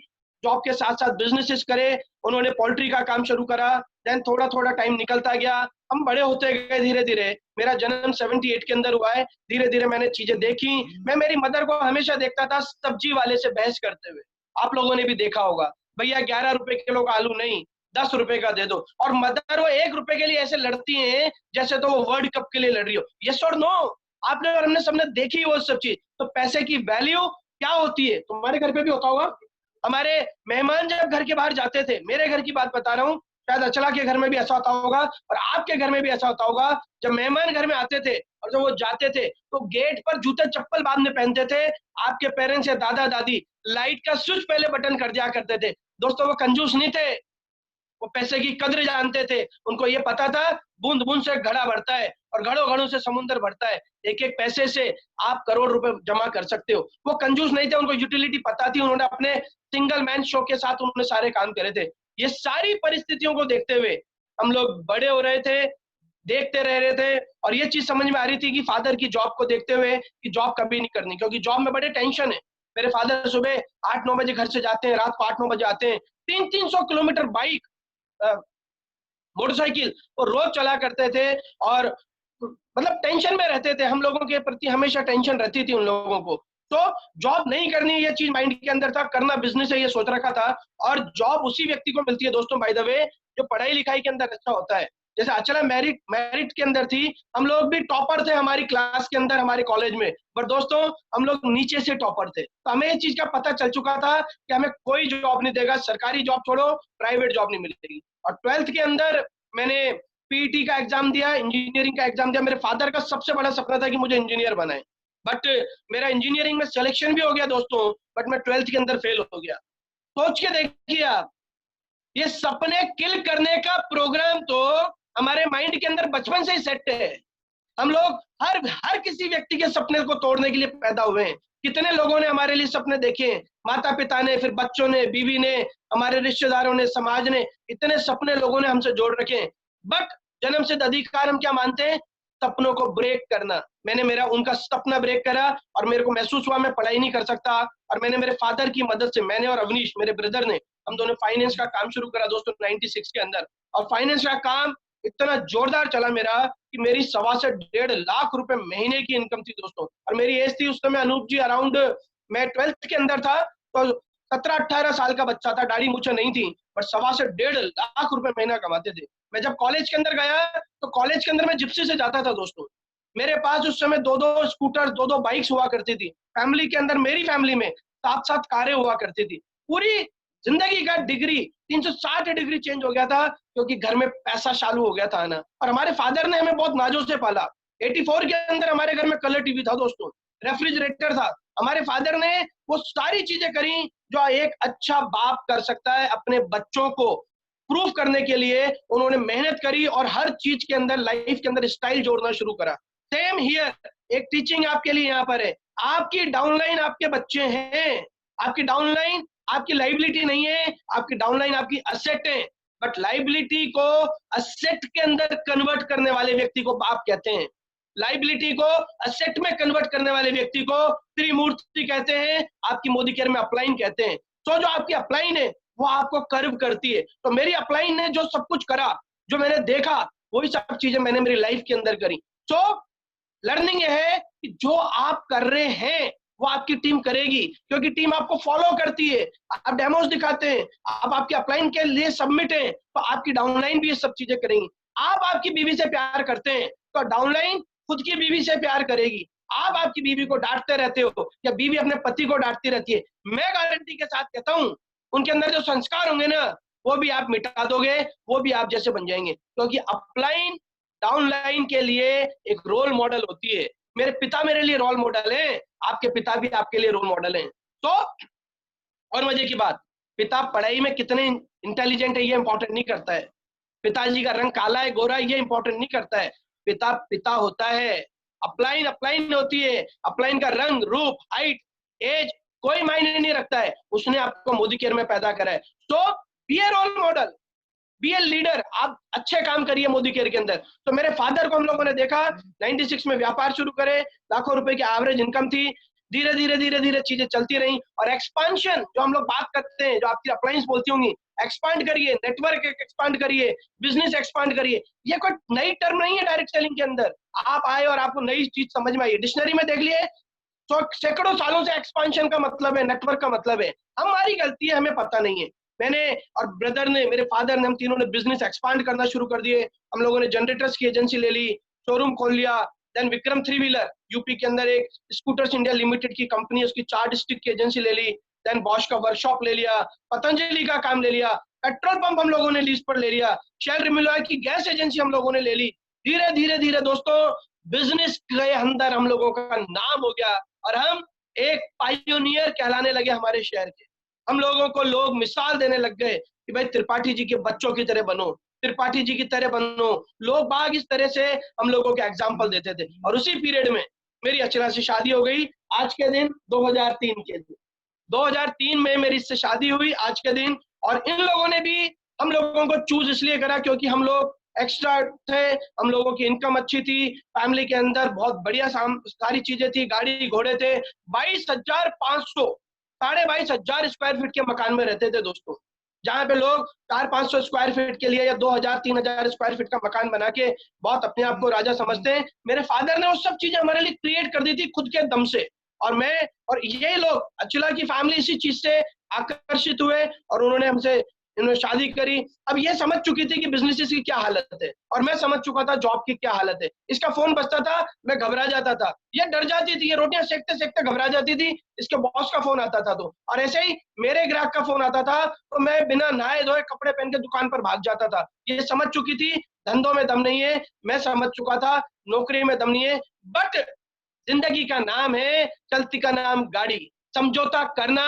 B: जॉब के साथ साथ बिजनेसेस करे, उन्होंने पोल्ट्री का काम शुरू करा। देन थोड़ा थोड़ा टाइम निकलता गया, हम बड़े होते गए धीरे धीरे। मेरा जन्म 78 के अंदर हुआ है। धीरे धीरे मैंने चीजें देखी। मैं मेरी मदर को हमेशा देखता था सब्जी वाले से बहस करते हुए। आप लोगों ने भी देखा होगा, भैया 11 रुपए किलो का आलू नहीं, 10 रुपए का दे दो। और मदर वो 1 रुपए के लिए ऐसे लड़ती हैं जैसे तो वो वर्ल्ड कप के लिए लड़ रही हो। यस और नो? आपने और हमने सबने देखी वो सब चीज। तो पैसे की वैल्यू क्या होती है, तुम्हारे घर पे भी होता होगा। हमारे मेहमान जब घर के बाहर जाते थे, मेरे घर की बात बता रहा हूँ, शायद अचला के घर में भी ऐसा होता होगा और आपके घर में भी ऐसा होता होगा। जब मेहमान घर में आते थे और जब वो जाते थे तो गेट पर जूते चप्पल बाद में पहनते थे। आपके पेरेंट्स या दादा दादी लाइट का स्विच पहले बटन कर दिया करते थे। दोस्तों, वो कंजूस नहीं थे, वो पैसे की कद्र जानते थे। उनको ये पता था बूंद बूंद से घड़ा भरता है और घड़ों घड़ों से समुद्र भरता है। एक एक पैसे से आप करोड़ रुपए जमा कर सकते हो। वो कंजूस नहीं थे, उनको यूटिलिटी पता थी। उन्होंने अपने सिंगल मैन शो के साथ उन्होंने सारे काम करे थे। ये सारी परिस्थितियों को देखते हुए हम लोग बड़े हो रहे थे, देखते रह रहे थे, और ये चीज समझ में आ रही थी कि फादर की जॉब को देखते हुए कि जॉब कभी नहीं करनी, क्योंकि जॉब में बड़े टेंशन है। मेरे फादर सुबह 8-9 बजे घर से जाते हैं, रात को 8-9 बजे आते हैं। 300 किलोमीटर बाइक, मोटरसाइकिल वो रोज चला करते थे, और मतलब टेंशन में रहते थे। हम लोगों के प्रति हमेशा टेंशन रहती थी उन लोगों को। तो जॉब नहीं करनी, ये चीज माइंड के अंदर था। करना बिजनेस है ये सोच रखा था। और जॉब उसी व्यक्ति को मिलती है दोस्तों, बाय द वे, जो पढ़ाई लिखाई के अंदर अच्छा होता है। जैसे अचला मेरिट के अंदर थी, हम लोग भी टॉपर थे हमारी क्लास के अंदर, हमारे कॉलेज में। पर दोस्तों, हम लोग नीचे से टॉपर थे। तो हमें ये चीज का पता चल चुका था कि हमें कोई जॉब नहीं देगा, सरकारी जॉब छोड़ो, प्राइवेट जॉब नहीं मिलेगी। और 12th के अंदर मैंने PET का एग्जाम दिया, इंजीनियरिंग का एग्जाम दिया। मेरे फादर का सबसे बड़ा सपना था कि मुझे इंजीनियर बनाए, बट मेरा इंजीनियरिंग में सिलेक्शन भी हो गया दोस्तों, बट मैं 12th के अंदर फेल हो गया। सोच के देखिए आप, ये सपने किल करने का प्रोग्राम तो हमारे माइंड के अंदर बचपन से ही सेट है। हम लोग हर किसी व्यक्ति के सपने को तोड़ने के लिए पैदा हुए हैं। कितने लोगों ने हमारे लिए सपने देखे, माता पिता ने, फिर बच्चों ने, बीवी ने, हमारे रिश्तेदारों ने, समाज ने, इतने सपने लोगों ने हमसे जोड़ रखे हैं। बट जन्म सिद्ध अधिकार हम क्या मानते हैं? सपनों को ब्रेक करना। मैंने उनका सपना ब्रेक करा और मेरे को महसूस हुआ मैं पढ़ाई नहीं कर सकता। और मैंने मेरे फादर की मदद से, मैंने और अवनीश मेरे ब्रदर ने, हम दोनों फाइनेंस का काम शुरू करा दोस्तों 96 के अंदर। और फाइनेंस का काम इतना जोरदार चला मेरा कि मेरी 1.25 से 1.5 लाख रुपए महीने की इनकम थी दोस्तों। और मेरी एज थी उस समय, अनूप जी, अराउंड, मैं 12th के अंदर था, तो 17-18 साल का बच्चा था, दाढ़ी मूछें नहीं थी, बट 1.25 से 1.5 लाख रुपए महीना कमाते थे। मैं जब कॉलेज के अंदर गया तो कॉलेज के अंदर मैं जिप्सी से जाता था दोस्तों। मेरे पास उस समय 2-2 स्कूटर, 2-2 बाइक्स हुआ करती थी। फैमिली के अंदर, मेरी फैमिली में 7-7 कारें हुआ करती थी। पूरी जिंदगी का डिग्री 360 डिग्री चेंज हो गया था, क्योंकि घर में पैसा चालू हो गया था ना। और हमारे फादर ने हमें बहुत नाजों से पाला। 84 के अंदर हमारे घर में कलर टीवी था दोस्तों, रेफ्रिजरेटर था। हमारे फादर ने वो सारी चीजें करी जो एक अच्छा बाप कर सकता है। अपने बच्चों को प्रूफ करने के लिए उन्होंने मेहनत करी और हर चीज के अंदर, लाइफ के अंदर स्टाइल जोड़ना शुरू करा। सेम हियर, एक टीचिंग आपके लिए यहाँ पर है। आपकी डाउनलाइन आपके बच्चे हैं। आपकी डाउनलाइन आपकी लाइबिलिटी नहीं है, आपकी डाउनलाइन आपकी असेट है। बट लाइबिलिटी को असेट के अंदर कन्वर्ट करने वाले व्यक्ति को बाप कहते हैं। लाइबिलिटी को असेट में कन्वर्ट करने वाले व्यक्ति को त्रिमूर्ति कहते हैं, आपकी मोदी केयर में अपलाइन कहते हैं। तो जो आपकी अपलाइन है वो आपको कर्व करती है। तो मेरी अपलाइन ने जो सब कुछ करा, जो मैंने देखा, वही सब चीजें मैंने मेरी लाइफ के अंदर करी। तो लर्निंग ये है कि जो आप कर रहे हैं वो आपकी टीम करेगी, क्योंकि टीम आपको फॉलो करती है। आप डेमोस दिखाते हैं, आप आपके अपलाइन के लिए सबमिट है, तो आपकी डाउनलाइन भी ये सब चीजें करेंगी। आप आपकी बीवी से प्यार करते हैं तो डाउनलाइन खुद की बीवी से प्यार करेगी। आप आपकी बीवी को डांटते रहते हो या बीवी अपने पति को डांटती रहती है, मैं गारंटी के साथ कहता हूं उनके अंदर जो संस्कार होंगे ना, वो भी आप मिटा दोगे, वो भी आप जैसे बन जाएंगे। क्योंकि अपलाइन डाउनलाइन के लिए एक रोल मॉडल होती है। मेरे पिता मेरे लिए रोल मॉडल है, आपके पिता भी आपके लिए रोल मॉडल हैं। तो और मजे की बात, पिता पढ़ाई में कितने इंटेलिजेंट है ये इंपॉर्टेंट नहीं करता है। पिताजी का रंग काला है गोरा है ये इंपॉर्टेंट नहीं करता है। पिता पिता होता है, अपलाइन अपलाइन होती है। अपलाइन का रंग, रूप, हाइट, एज कोई मायने नहीं रखता है। उसने आपको मोदी केयर में पैदा करा है। तो be a role model, be a leader. आप अच्छे काम करिए मोदी केयर के अंदर। तो मेरे फादर को हम लोगों ने देखा 96 में व्यापार शुरू करे, लाखों रुपए की एवरेज इनकम थी। धीरे धीरे धीरे धीरे चीजें चलती रही और एक्सपांशन जो हम लोग बात करते हैं, जो आपकी अप्लायंस बोलती होंगी, एक्सपांड करिए, नेटवर्क एक्सपांड करिए, बिजनेस एक्सपांड करिए। ये कोई नई टर्म नहीं है डायरेक्ट सेलिंग के अंदर। आप आए और आपको नई चीज समझ में आई, डिक्शनरी में देख लिए तो सैकड़ों सालों से एक्सपांशन का मतलब है, नेटवर्क का मतलब है। हमारी गलती है, हमें पता नहीं है। मैंने और ब्रदर ने, मेरे फादर ने, हम तीनों ने बिजनेस एक्सपांड करना शुरू कर दिए। हम लोगों ने जनरेटर्स की एजेंसी ले ली, शोरूम खोल लिया। देन विक्रम 3 व्हीलर यूपी के अंदर एक स्कूटर्स इंडिया लिमिटेड की कंपनी, उसकी 4 डिस्ट्रिक्ट की एजेंसी ले ली। देन बॉश का वर्कशॉप ले लिया, पतंजलि का काम ले लिया, पेट्रोल पंप हम लोगों ने लीज पर ले लिया, शेल रिमिलॉय की गैस एजेंसी हम लोगों ने ले ली। धीरे धीरे धीरे दोस्तों बिजनेस के अंदर हम लोगों का नाम हो गया और हम एक पायोनियर कहलाने लगे हमारे शहर के। हम लोगों को लोग मिसाल देने लग गए कि भाई त्रिपाठी जी के बच्चों की तरह बनो, त्रिपाठी जी की तरह बनो। लोग बाग इस तरह से हम लोगों के एग्जाम्पल देते थे। और उसी पीरियड में मेरी अर्चना से शादी हो गई आज के दिन 2003 के दिन। 2003 में मेरी इससे शादी हुई आज के दिन। और इन लोगों ने भी हम लोगों को चूज इसलिए करा क्योंकि हम लोग एक्स्ट्रा थे, हम लोगों की इनकम अच्छी थी, फैमिली के अंदर बहुत बढ़िया सारी चीजें थी, गाड़ी घोड़े थे। 22,500 22,500 स्क्वायर फीट के मकान में रहते थे दोस्तों, जहाँ पे लोग 400-500 स्क्वायर फीट के लिए या 2,000-3,000 स्क्वायर फीट का मकान बना के बहुत अपने आप को राजा समझते हैं। मेरे फादर ने वो सब चीजें हमारे लिए क्रिएट कर दी थी खुद के दम से। और मैं और ये लोग, अर्चना की फैमिली इसी चीज से आकर्षित हुए और इन्होंने शादी करी। अब ये समझ चुकी थी कि बिजनेस की क्या हालत है और मैं समझ चुका था जॉब की क्या हालत है। इसका फोन बजता था, मैं घबरा जाता था, ये डर जाती थी, ये रोटियां सेकते सेकते घबरा जाती थी, इसके बॉस का फोन आता था। तो और ऐसे ही मेरे ग्राहक का फोन आता था तो मैं बिना नहाए धोए कपड़े पहन के दुकान पर भाग जाता था। ये समझ चुकी थी धंधों में दम नहीं है, मैं समझ चुका था नौकरी में दम नहीं है। बट जिंदगी का नाम है, चलती का नाम गाड़ी। समझौता करना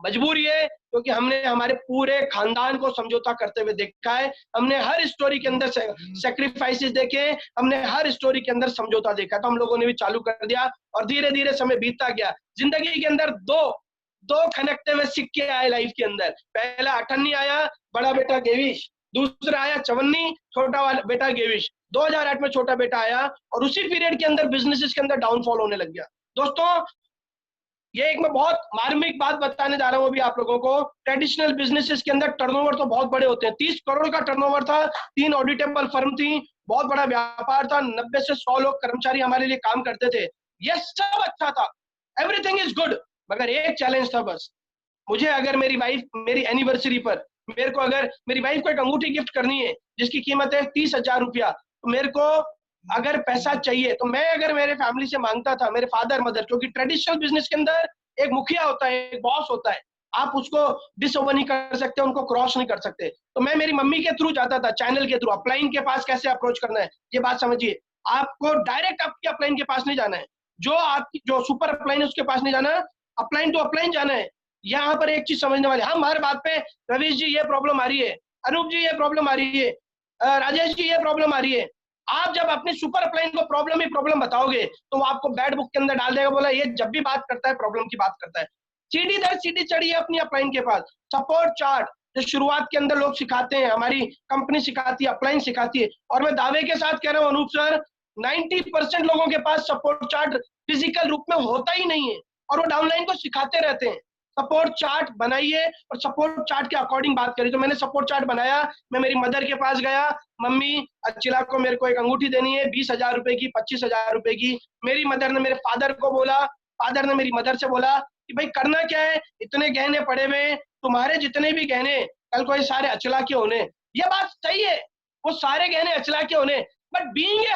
B: मजबूरी है क्योंकि हमने हमारे पूरे खानदान को समझौता करते हुए देखा है। हमने हर स्टोरी के अंदर सैक्रिफाइसेस देखे, हमने हर स्टोरी के अंदर समझौता देखा। तो हम लोगों ने भी चालू कर दिया और धीरे धीरे समय बीतता गया। जिंदगी के अंदर दो खनकते हुए सिक्के आए लाइफ के अंदर। पहला अठन्नी आया, बड़ा बेटा गेविश, दूसरा आया चवन्नी, छोटा वाला बेटा गेविश। 2008 में छोटा बेटा आया और उसी पीरियड के अंदर बिजनेसेस के अंदर डाउनफॉल होने लग गया। दोस्तों ये एक मैं बहुत मार्मिक बात बताने जा रहा हूँ अभी आप लोगों को। ट्रेडिशनल बिजनेसेस के अंदर टर्नओवर तो बहुत बड़े होते हैं। 30 करोड़ का टर्नओवर था, 3 ऑडिटेबल फर्म थी, बहुत बड़ा व्यापार था, 90 से 100 लोग कर्मचारी हमारे लिए काम करते थे। ये सब अच्छा था, एवरीथिंग इज गुड, मगर एक चैलेंज था बस। मुझे अगर मेरी वाइफ मेरी एनिवर्सरी पर मेरे को अगर मेरी वाइफ को एक अंगूठी गिफ्ट करनी है जिसकी कीमत है 30,000 रुपया, तो मेरे को अगर पैसा चाहिए तो मैं अगर मेरे फैमिली से मांगता था, मेरे फादर मदर, क्योंकि ट्रेडिशनल बिजनेस के अंदर एक मुखिया होता है, एक बॉस होता है, आप उसको डिसओवर नहीं कर सकते, उनको क्रॉस नहीं कर सकते। तो मैं मेरी मम्मी के थ्रू जाता था, चैनल के थ्रू। अपलाइन के पास कैसे अप्रोच करना है ये बात समझिए, आपको डायरेक्ट आपकी अपलाइन के पास नहीं जाना है, जो सुपर अपलाइन है उसके पास नहीं जाना, अपलाइन टू अपलाइन जाना है। यहाँ पर एक चीज समझने वाले, हम हर बात पे रवीश जी ये प्रॉब्लम आ रही है, अनूप जी ये प्रॉब्लम आ रही है, राजेश जी ये प्रॉब्लम आ रही है। आप जब अपने सुपर अपलाइन को प्रॉब्लम ही प्रॉब्लम बताओगे तो वो आपको बैड बुक के अंदर डाल देगा, बोला ये जब भी बात करता है प्रॉब्लम की बात करता है। सीढ़ी दर सीढ़ी चढ़ी है अपनी अपलाइन के पास। सपोर्ट चार्ट जो शुरुआत के अंदर लोग सिखाते हैं, हमारी कंपनी सिखाती है, अपलाइन सिखाती है, और मैं दावे के साथ कह रहा हूँ अनूप सर, 90% लोगों के पास सपोर्ट चार्ट फिजिकल रूप में होता ही नहीं है और वो डाउनलाइन को सिखाते रहते हैं। सपोर्ट चार्ट बनाइए और सपोर्ट चार्ट के अकॉर्डिंग बात करिए। तो मैंने सपोर्ट चार्ट बनाया, मैं मेरी मदर के पास गया, मम्मी अचिला को मेरे को एक अंगूठी देनी है 20,000 रुपए की, 25,000 रुपए की। मेरी मदर ने मेरे फादर को बोला, फादर ने मेरी मदर से बोला कि भाई करना क्या है, इतने गहने पड़े हुए, तुम्हारे जितने भी गहने कल को ये सारे अचला के होने। ये बात सही है, वो सारे गहने अचला के होने, बट बीइंग ए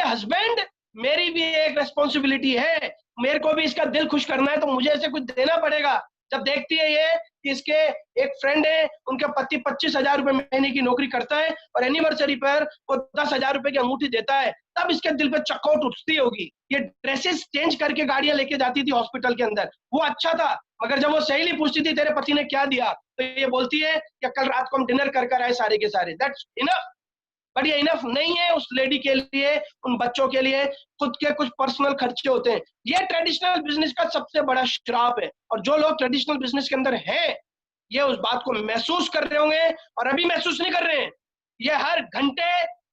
B: हस्बैंड मेरी भी एक रेस्पॉन्सिबिलिटी है, मेरे को भी इसका दिल खुश करना है, तो मुझे ऐसे कुछ देना पड़ेगा। जब देखती है ये कि इसके एक फ्रेंड है, उनके पति 25,000 रुपए महीने की नौकरी करता है और एनिवर्सरी पर वो 10,000 रुपए की अंगूठी देता है, तब इसके दिल पे चक्कौट उठती होगी। ये ड्रेसेस चेंज करके गाड़ियां लेके जाती थी हॉस्पिटल के अंदर, वो अच्छा था, मगर जब वो सहेली पूछती थी तेरे पति ने क्या दिया, तो ये बोलती है कि कल रात को हम डिनर कर आए सारे के सारे, दैट्स इनफ। बट ये इनफ नहीं है उस लेडी के लिए, उन बच्चों के लिए खुद के कुछ पर्सनल खर्चे होते हैं। ये ट्रेडिशनल बिजनेस का सबसे बड़ा श्राप है, और जो लोग ट्रेडिशनल बिजनेस के अंदर हैं ये उस बात को महसूस कर रहे होंगे, और अभी महसूस नहीं कर रहे हैं, ये हर घंटे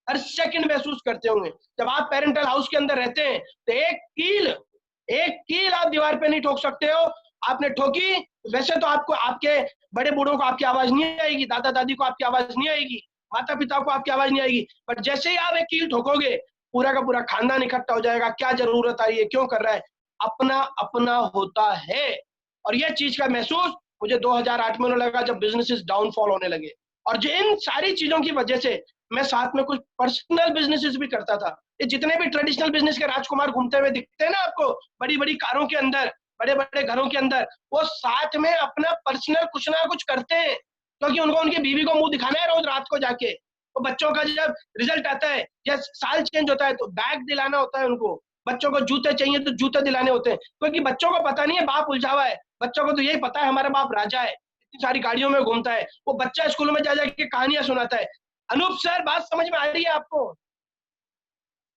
B: हर सेकंड महसूस करते होंगे। जब आप पेरेंटल हाउस के अंदर रहते हैं तो एक कील आप दीवार पे नहीं ठोक सकते हो, आपने ठोकी वैसे तो आपको, आपके बड़े बूढ़ों को आपकी आवाज नहीं आएगी, दादा दादी को आपकी आवाज नहीं आएगी, माता पिता को आपकी आवाज नहीं आएगी, पर जैसे ही आप एक कील ठोकोगे पूरा का पूरा खानदान इकट्ठा हो जाएगा, क्या जरूरत आ रही है, क्यों कर रहा है, अपना अपना होता है। और ये चीज का महसूस मुझे 2008 में लगा जब बिजनेसेस डाउनफॉल होने लगे, और जो इन सारी चीजों की वजह से मैं साथ में कुछ पर्सनल बिजनेसेस भी करता था। ये जितने भी ट्रेडिशनल बिजनेस के राजकुमार घूमते हुए दिखते हैं ना आपको, बड़ी बड़ी कारों के अंदर, बड़े बड़े घरों के अंदर, वो साथ में अपना पर्सनल कुछ ना कुछ करते हैं, क्योंकि उनको उनकी बीवी को मुंह दिखाना है रोज रात को जाके। तो बच्चों का जब रिजल्ट आता है या साल चेंज होता है तो बैग दिलाना होता है उनको, बच्चों को जूते चाहिए तो जूते दिलाने होते हैं, क्योंकि बच्चों को पता नहीं है बाप उलझा हुआ है, बच्चों को तो यही पता है हमारा बाप राजा है, इतनी सारी गाड़ियों में घूमता है, वो बच्चा स्कूल में जा जाके कहानियां सुनाता है। अनूप सर बात समझ में आ रही है आपको?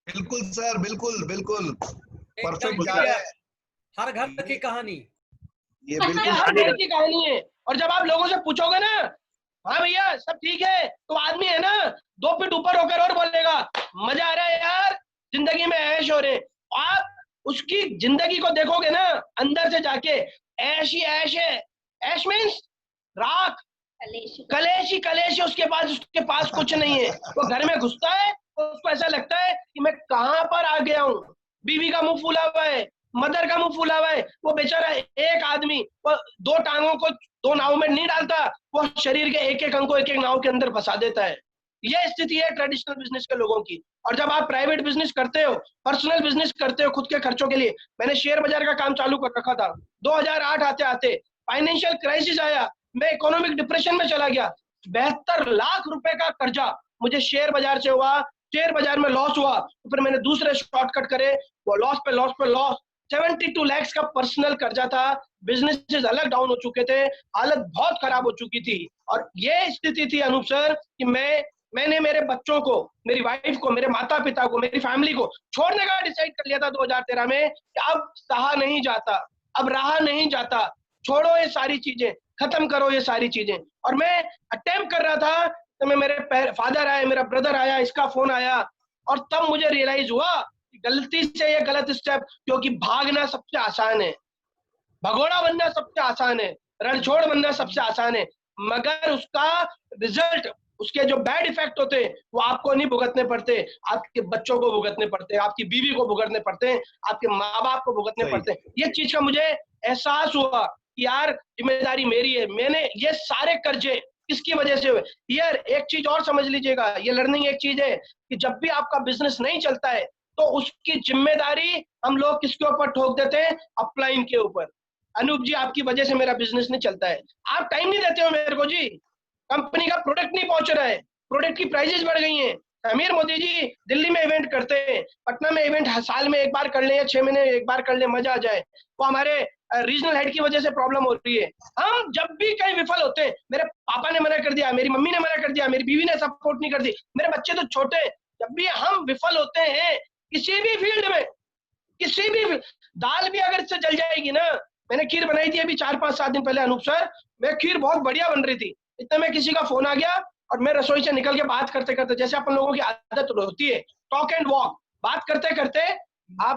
A: बिल्कुल सर, बिल्कुल बिल्कुल परफेक्ट जा
E: बढ़िया।
A: रहा है।
E: हर घर की कहानी,
A: ये बिल्कुल
B: हर घर की कहानी है। और जब आप लोगों से पूछोगे ना हाँ भैया सब ठीक है, तो आदमी है ना 2 फीट ऊपर होकर और बोलेगा मजा आ रहा है यार, जिंदगी में ऐश हो रहे। आप उसकी जिंदगी को देखोगे ना अंदर से जाके, ऐश ही ऐश है। ऐश मीन्स राख, कलेश, उसके पास कुछ नहीं है। वो घर में घुसता है तो उसको ऐसा लगता है कि मैं कहाँ पर आ गया हूँ। बीवी का मुंह फूला हुआ है, मदर का मुंह फूला हुआ है, वो बेचारा एक आदमी वो 2 टांगों को 2 नाव में नहीं डालता, वो शरीर के एक अंग को एक नाव के अंदर फंसा देता है। ये स्थिति है ट्रेडिशनल बिजनेस के लोगों की। और जब आप प्राइवेट बिजनेस करते हो, पर्सनल बिजनेस करते हो खुद के खर्चों के लिए, मैंने शेयर बाजार का काम चालू कर रखा था। 2008 आते आते फाइनेंशियल क्राइसिस आया, मैं इकोनॉमिक डिप्रेशन में चला गया। 72 लाख रुपए का कर्जा मुझे शेयर बाजार से हुआ, शेयर बाजार में लॉस हुआ, तो फिर मैंने दूसरे शॉर्टकट करे, वो लॉस पे लॉस पे लॉस। 72 लाख का पर्सनल कर्जा था, बिजनेसेस अलग डाउन हो चुके थे, हालत बहुत खराब हो चुकी थी। और ये स्थिति थी अनूप सर कि मैंने मेरे बच्चों को, मेरी वाइफ को, मेरे माता पिता को, मेरी फैमिली को छोड़ने का डिसाइड कर लिया था 2013 में कि अब सहा नहीं जाता, अब रहा नहीं जाता, छोड़ो ये सारी चीजें, खत्म करो ये सारी चीजें। और मैं अटेम्प्ट कर रहा था तो मेरे फादर आए, मेरा ब्रदर आया, इसका फोन आया, और तब मुझे रियलाइज हुआ कि गलती से ये गलत स्टेप, क्योंकि भागना सबसे आसान है, भगोड़ा बनना सबसे आसान है, रणछोड़ बनना सबसे आसान है, मगर उसका रिजल्ट, उसके जो बैड इफेक्ट होते हैं वो आपको नहीं भुगतने पड़ते, आपके बच्चों को भुगतने पड़ते हैं, आपकी बीवी को भुगतने पड़ते हैं, आपके माँ बाप को भुगतने पड़ते हैं। ये चीज का मुझे एहसास हुआ कि यार जिम्मेदारी मेरी है, मैंने ये सारे कर्जे किसकी वजह से हुए। यार एक चीज और समझ लीजिएगा, ये लर्निंग एक चीज है कि जब भी आपका बिजनेस नहीं चलता है तो उसकी जिम्मेदारी हम लोग किसके ऊपर ठोक देते हैं, अपलाइन के ऊपर। अनूप जी आपकी वजह से मेरा बिजनेस नहीं चलता है, आप टाइम नहीं देते हो मेरे को जी, कंपनी का प्रोडक्ट नहीं पहुंच रहा है, प्रोडक्ट की प्राइसेस बढ़ गई हैं। अमीर मोदी जी दिल्ली में इवेंट करते हैं, पटना में इवेंट साल में एक बार कर ले या 6 महीने एक बार कर ले, मजा आ जाए, वो हमारे रीजनल हेड की वजह से प्रॉब्लम हो रही है। हम जब भी कहीं विफल होते हैं, मेरे पापा ने मना कर दिया, मेरी मम्मी ने मना कर दिया, मेरी बीवी ने सपोर्ट नहीं कर दी, मेरे बच्चे तो छोटे, जब भी हम विफल होते हैं किसी भी फील्ड में, किसी भी दाल भी अगर इससे जल जाएगी ना, मैंने खीर बनाई थी अभी 4-5-7 दिन पहले अनूप सर, मैं खीर बहुत बढ़िया बन रही थी, इतने में किसी का फोन आ गया और मैं रसोई से निकल के बात करते करते, जैसे अपन लोगों की आदत होती है टॉक एंड वॉक, बात करते करते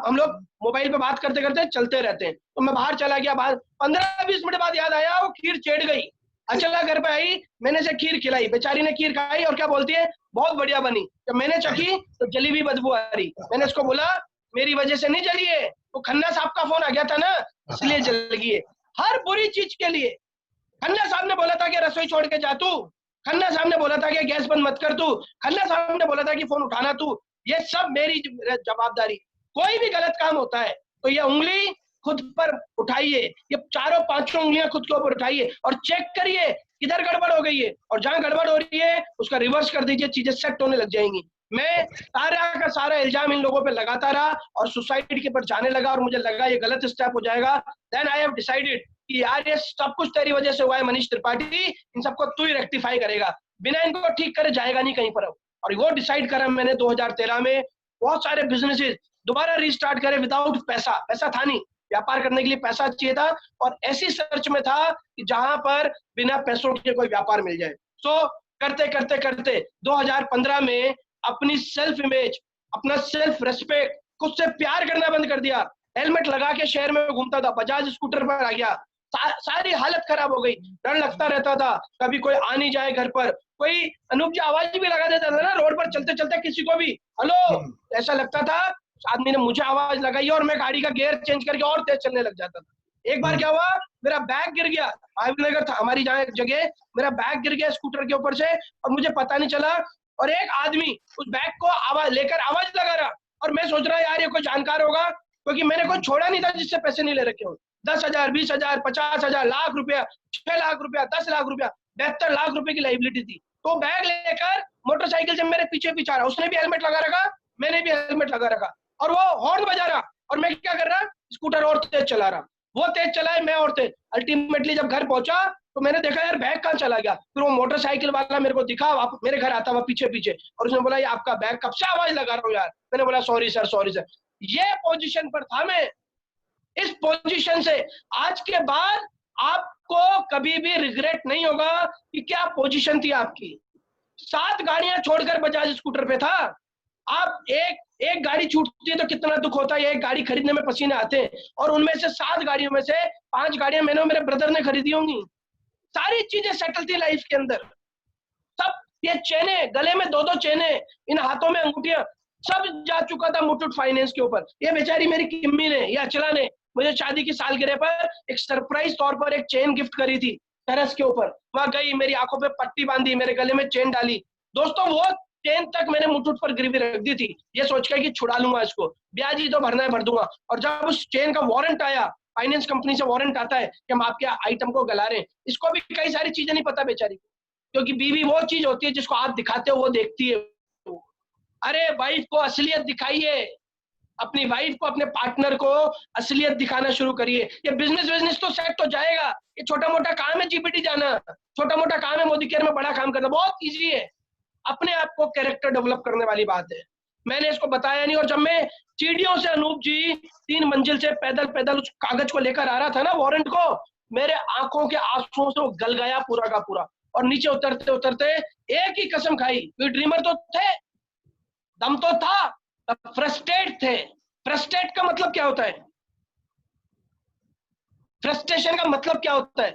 B: हम लोग मोबाइल पे बात करते करते चलते रहते हैं, तो मैं बाहर चला गया, बाहर 15-20 मिनट बाद याद आया वो खीर चेड़ गई। अचला घर पे आई, मैंने से खीर खिलाई, बेचारी ने खीर खाई और क्या बोलती है, बहुत बढ़िया बनी। जब मैंने चखी तो जली भी बदबू आ रही, मैंने उसको बोला मेरी वजह से नहीं जली है, तो खन्ना साहब का फोन आ गया था ना इसलिए जल गई है। हर बुरी चीज के लिए खन्ना साहब ने बोला था कि रसोई छोड़ के जा तू, खन्ना साहब ने बोला था कि गैस बंद मत कर तू, खन्ना साहब ने बोला था कि फोन उठाना तू, ये सब मेरी जवाबदारी। कोई भी गलत काम होता है तो ये उंगली खुद पर उठाइए, ये 4-5 उंगलियां खुद के ऊपर उठाइए और चेक करिए किधर गड़बड़ हो गई है, और जहां गड़बड़ हो रही है उसका रिवर्स कर दीजिए, चीजें सेट होने लग जाएंगी। मैं सारा का सारा इल्जाम इन लोगों पे लगाता रहा और सुसाइड के ऊपर जाने लगा और मुझे लगा ये गलत स्टेप हो जाएगा। देन आई हैव डिसाइडेड कि यार ये सब कुछ तेरी वजह से हुआ है मनीष त्रिपाठी, इन सबको तू ही रेक्टिफाई करेगा, बिना इनको ठीक करे जाएगा नहीं कहीं पर। और वो डिसाइड करा मैंने 2013 में, बहुत सारे बिजनेसेस दोबारा रीस्टार्ट करे विदाउट पैसा, पैसा था नहीं, व्यापार करने के लिए पैसा चाहिए था और ऐसी सर्च में था कि जहां पर बिना पैसों के कोई व्यापार मिल जाए। सो करते करते करते 2015 में अपनी सेल्फ इमेज, अपना सेल्फ रेस्पेक्ट, खुद से प्यार करना बंद कर दिया। हेलमेट लगा के शहर में घूमता था, बजाज स्कूटर पर आ गया, सारी हालत खराब हो गई, डर लगता रहता था कभी कोई आ नहीं जाए घर पर, कोई अनूप जी आवाज भी लगा देता था ना रोड पर चलते चलते किसी को भी, हेलो, ऐसा लगता था आदमी ने मुझे आवाज लगाई और मैं गाड़ी का गियर चेंज करके और तेज चलने लग जाता था। एक बार क्या हुआ, मेरा बैग गिर गया, भाईनगर था हमारी जहाँ जगह, मेरा बैग गिर गया स्कूटर के ऊपर से और मुझे पता नहीं चला, और एक आदमी उस बैग को आवाज लेकर आवाज लगा रहा और मैं सोच रहा यार ये कोई जानकार होगा, क्योंकि मैंने कोई छोड़ा नहीं था जिससे पैसे नहीं ले रखे हो। 10,000, 20,000, 50,000, लाख रुपया, 6 लाख रुपया, 10 लाख रुपया, 72 लाख रुपए की लाइबिलिटी थी। तो बैग लेकर मोटरसाइकिल से मेरे पीछे पीछे आ रहा, उसने भी हेलमेट लगा रखा, मैंने भी हेलमेट लगा रखा, और वो हॉर्न बजा रहा और मैं क्या कर रहा, स्कूटर और तेज चला रहा, वो तेज चलाए मैं और तेज। अल्टीमेटली जब घर पहुंचा तो मैंने देखा यार बैग कहाँ चला गया, फिर वो मोटरसाइकिल वाला मेरे को दिखा, मेरे घर आता हुआ पीछे पीछे, और उसने बोला ये आपका बैग, कब से आवाज लगा रहा हूँ यार। मैंने बोला सॉरी सर, सॉरी सर। ये पोजीशन पर था मैं। इस पोजीशन से आज के बाद आपको कभी भी रिग्रेट नहीं होगा कि क्या पोजीशन थी आपकी। 7 गाड़ियां छोड़कर बजाज स्कूटर पे था, आप एक गाड़ी छूटती है तो कितना दुख होता है, एक गाड़ी खरीदने में पसीने आते हैं, और उनमें से 7 गाड़ियों में से 5 गाड़ियां मैंने मेरे ब्रदर ने खरीदी होंगी। सारी चीजें सेटल थी लाइफ के अंदर, सब ये चेने, गले में 2-2 चेने, इन हाथों में अंगूठियां, सब जा चुका था मुथूट फाइनेंस के ऊपर। ये बेचारी मेरी किम्मी ने या अचला ने मुझे शादी की सालगिरह पर एक सरप्राइज तौर पर एक चेन गिफ्ट करी थी टेरेस के ऊपर, वहां गई, मेरी आंखों पे पट्टी बांधी, मेरे गले में चेन डाली। दोस्तों वो चेन तक मैंने मुथूट पर गिरवी रख दी थी, ये सोचकर कि छुड़ा लूंगा इसको, ब्याज ही तो भरना है भर दूंगा। और जब उस चेन का वारंट आया, फाइनेंस कंपनी से वारंट आता है कि हम आपके आइटम को गला रहे हैं, इसको भी कई सारी चीजें नहीं पता बेचारी, क्योंकि बीवी वो चीज होती है जिसको आप दिखाते हो वो देखती है। अरे वाइफ को असलियत दिखाइए, अपनी वाइफ को, अपने पार्टनर को असलियत दिखाना शुरू करिए। ये बिजनेस तो सेट हो जाएगा, ये छोटा मोटा काम है जीपीटी जाना, छोटा मोटा काम है मोदी केयर में बड़ा काम करना, बहुत ईजी है। अपने आप को कैरेक्टर डेवलप करने वाली बात है। मैंने इसको बताया नहीं, और जब मैं सीढ़ियों से अनूप जी 3 मंजिल से पैदल पैदल उस कागज को लेकर आ रहा था ना, वारंट को, मेरे आंखों के आंसुओं से वो गल गया पूरा का पूरा, और नीचे उतरते उतरते एक ही कसम खाई, वे ड्रीमर तो थे, दम तो था, फ्रस्ट्रेट थे। फ्रस्ट्रेट का मतलब क्या होता है, फ्रस्ट्रेशन का मतलब क्या होता है?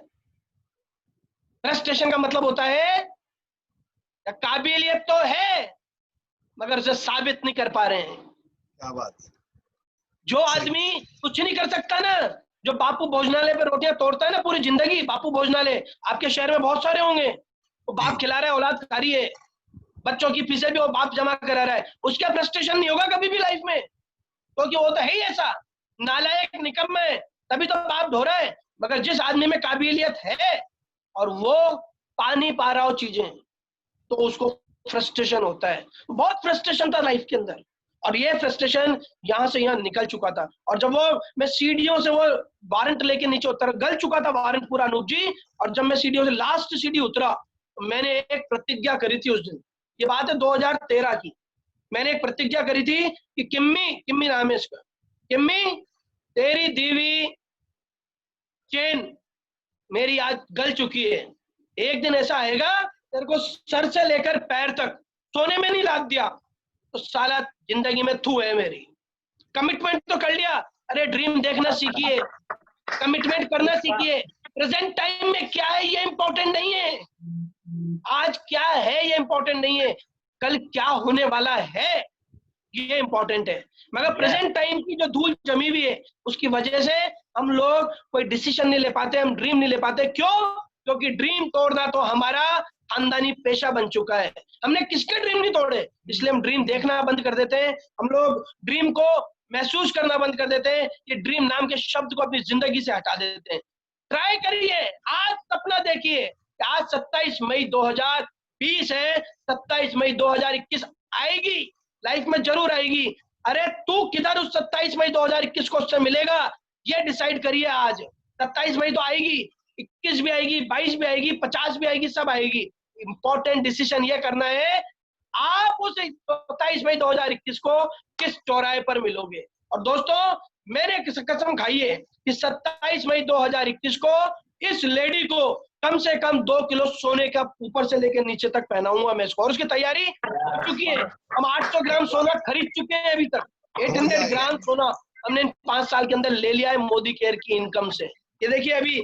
B: फ्रस्ट्रेशन का मतलब होता है काबिलियत तो है मगर उसे साबित नहीं कर पा रहे हैं।
A: क्या बात।
B: जो आदमी कुछ नहीं कर सकता ना, जो बापू भोजनालय पे रोटियां तोड़ता है ना पूरी जिंदगी, बापू भोजनालय आपके शहर में बहुत सारे होंगे, वो बाप खिला रहा है, औलाद खा रही है, बच्चों की फीसें भी वो बाप जमा करा रहा है, उसका फ्रस्ट्रेशन नहीं होगा कभी भी लाइफ में, क्योंकि वो तो है ही ऐसा नालायक निकम्मा है, तभी तो बाप ढो रहा है। मगर जिस आदमी में काबिलियत है और वो पा नहीं पा रहा हो चीजें, तो उसको फ्रस्ट्रेशन होता है। बहुत फ्रस्ट्रेशन था लाइफ के अंदर, और ये फ्रस्ट्रेशन यहाँ से यहाँ निकल चुका था। और जब वो मैं सीढ़ियों से वो वारंट लेके नीचे उतर, गल चुका था वारंट पूरा अनूप जी, और जब मैं सीढ़ियों से लास्ट सीढ़ी उतरा तो मैंने एक प्रतिज्ञा करी थी उस दिन, ये बात है 2013 की। मैंने एक प्रतिज्ञा करी थी कि किम्मी नाम है इसका, किम्मी तेरी दीवी चेन मेरी आज गल चुकी है, एक दिन ऐसा आएगा तेरे को सर से लेकर पैर तक सोने में नहीं लाद दिया तो साला जिंदगी में थू है मेरी। कमिटमेंट तो कर लिया, अरे ड्रीम देखना सीखिए, कमिटमेंट करना सीखिए। प्रेजेंट टाइम में क्या है ये इंपॉर्टेंट नहीं है, आज क्या है ये इंपॉर्टेंट नहीं है, कल क्या होने वाला है ये इंपॉर्टेंट है। मगर प्रेजेंट टाइम की जो धूल जमी हुई है उसकी वजह से हम लोग कोई डिसीजन नहीं ले पाते, हम ड्रीम नहीं ले पाते। क्यों? क्योंकि ड्रीम तोड़ना तो हमारा खानदानी पेशा बन चुका है। हमने किसके ड्रीम नहीं तोड़े, इसलिए हम ड्रीम देखना बंद कर देते हैं, हम लोग ड्रीम को महसूस करना बंद कर देते हैं, ये ड्रीम नाम के शब्द को अपनी जिंदगी से हटा देते हैं। ट्राई करिए, आज सपना देखिए, आज 27 मई 2020 है, 27 मई 2021 आएगी, लाइफ में जरूर आएगी। अरे तू किधर उस 27 मई 2021 को उससे मिलेगा, ये डिसाइड करिए आज। 27 मई तो आएगी, 21 भी आएगी, 22 भी आएगी, 50 भी आएगी, सब आएगी। इंपॉर्टेंट डिसीजन ये करना है आप उस 27 मई 2021 को किस चौराहे पर मिलोगे। और दोस्तों मेरे कसम खाइए कि 27 मई 2021 को इस लेडी को कम से कम 2 किलो सोने का ऊपर से लेकर नीचे तक पहनाऊंगा मैं इसको, और उसकी तैयारी हो चुकी है। हम 800 ग्राम सोना खरीद चुके हैं अभी तक, 800 ग्राम सोना हमने 5 साल के अंदर ले लिया है मोदी केयर की इनकम से। ये देखिए अभी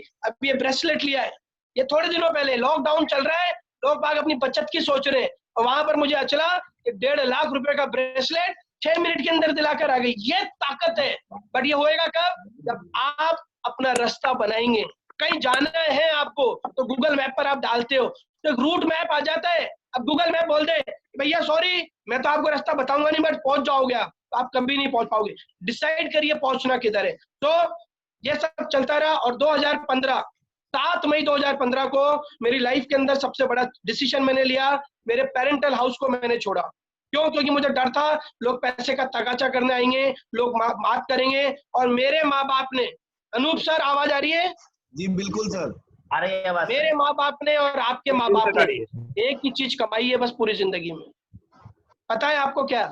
B: ये ब्रेसलेट लिया है, ये थोड़े दिनों पहले, लॉकडाउन चल रहा है, लोग बाग अपनी बचत की सोच रहे हैं, और वहां पर मुझे अचला 1.5 लाख रुपए का ब्रेसलेट 6 मिनट के अंदर दिलाकर आ गई। ये ताकत है। बट ये होएगा कब? जब आप अपना रास्ता बनाएंगे। कहीं जाना है आपको तो गूगल मैप पर आप डालते हो तो एक रूट मैप आ जाता है। अब गूगल मैप बोल दे भैया सॉरी मैं तो आपको रास्ता बताऊंगा नहीं, बट पहुंच जाओगे आप, तो आप कभी नहीं पहुंच पाओगे। डिसाइड करिए पहुंचना किधर है। तो ये सब चलता रहा, और 2015 7 मई 2015 को मेरी लाइफ के अंदर सबसे बड़ा डिसीजन मैंने लिया, मेरे पेरेंटल हाउस को मैंने छोड़ा। क्यों? क्योंकि मुझे डर था लोग पैसे का तगाचा करने आएंगे, लोग बात करेंगे, और मेरे माँ बाप ने, अनूप सर आवाज आ रही है?
A: जी बिल्कुल सर,
C: आ रही है आवाज।
B: मेरे माँ बाप ने और आपके माँ बाप ने एक ही चीज कमाई है बस पूरी जिंदगी में, पता है आपको क्या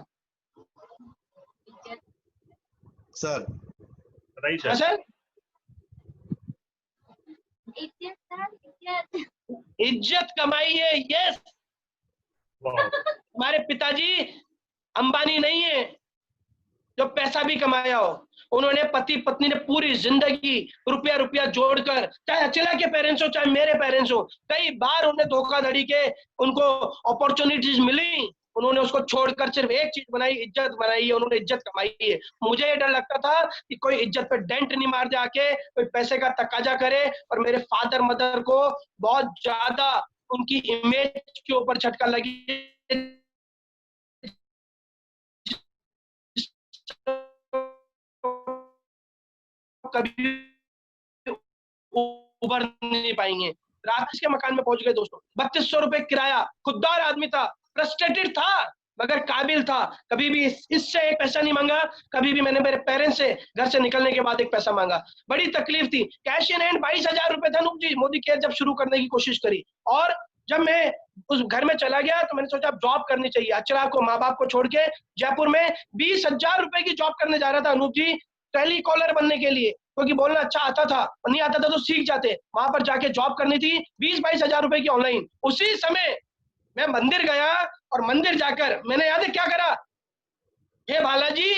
A: सर?
B: सर इज्जत कमाई है। यस, हमारे पिताजी अंबानी नहीं है जो पैसा भी कमाया हो, उन्होंने पति पत्नी ने पूरी जिंदगी रुपया रुपया जोड़कर, चाहे अचला के पेरेंट्स हो चाहे मेरे पेरेंट्स हो, कई बार उन्हें धोखाधड़ी के उनको अपॉर्चुनिटीज मिली, उन्होंने उसको छोड़कर सिर्फ एक चीज बनाई, इज्जत बनाई है, उन्होंने इज्जत कमाई है। मुझे ये डर लगता था कि कोई इज्जत पे डेंट नहीं मार दे आके, कोई पैसे का तकाजा करे, और मेरे फादर मदर को बहुत ज्यादा उनकी इमेज के ऊपर झटका लगी, कभी उबर नहीं पाएंगे। राकेश के मकान में पहुंच गए दोस्तों, 3200 रुपए किराया, खुददार आदमी था, फ्रस्ट्रेटेड था मगर काबिल था, कभी भी इससे एक पैसा नहीं मांगा, कभी भी मैंने मेरे पेरेंट्स से घर से निकलने के बाद एक पैसा मांगा। बड़ी तकलीफ थी, कैश इन हैंड 22,000 रुपए था जी, मोदी केयर जब शुरू करने की कोशिश करी, और जब मैं उस घर में चला गया तो मैंने सोचा अब जॉब करनी चाहिए। अचरा को, माँ बाप को छोड़ के जयपुर में 20,000 रुपए की जॉब करने जा रहा था अनूप जी, टेलीकॉलर बनने के लिए, क्योंकि बोलना अच्छा आता था, नहीं आता था तो सीख जाते। वहां पर जाके जॉब करनी थी, 20-22 हजार रुपए की ऑनलाइन। उसी समय मैं मंदिर गया, और मंदिर जाकर मैंने याद है क्या करा, हे बालाजी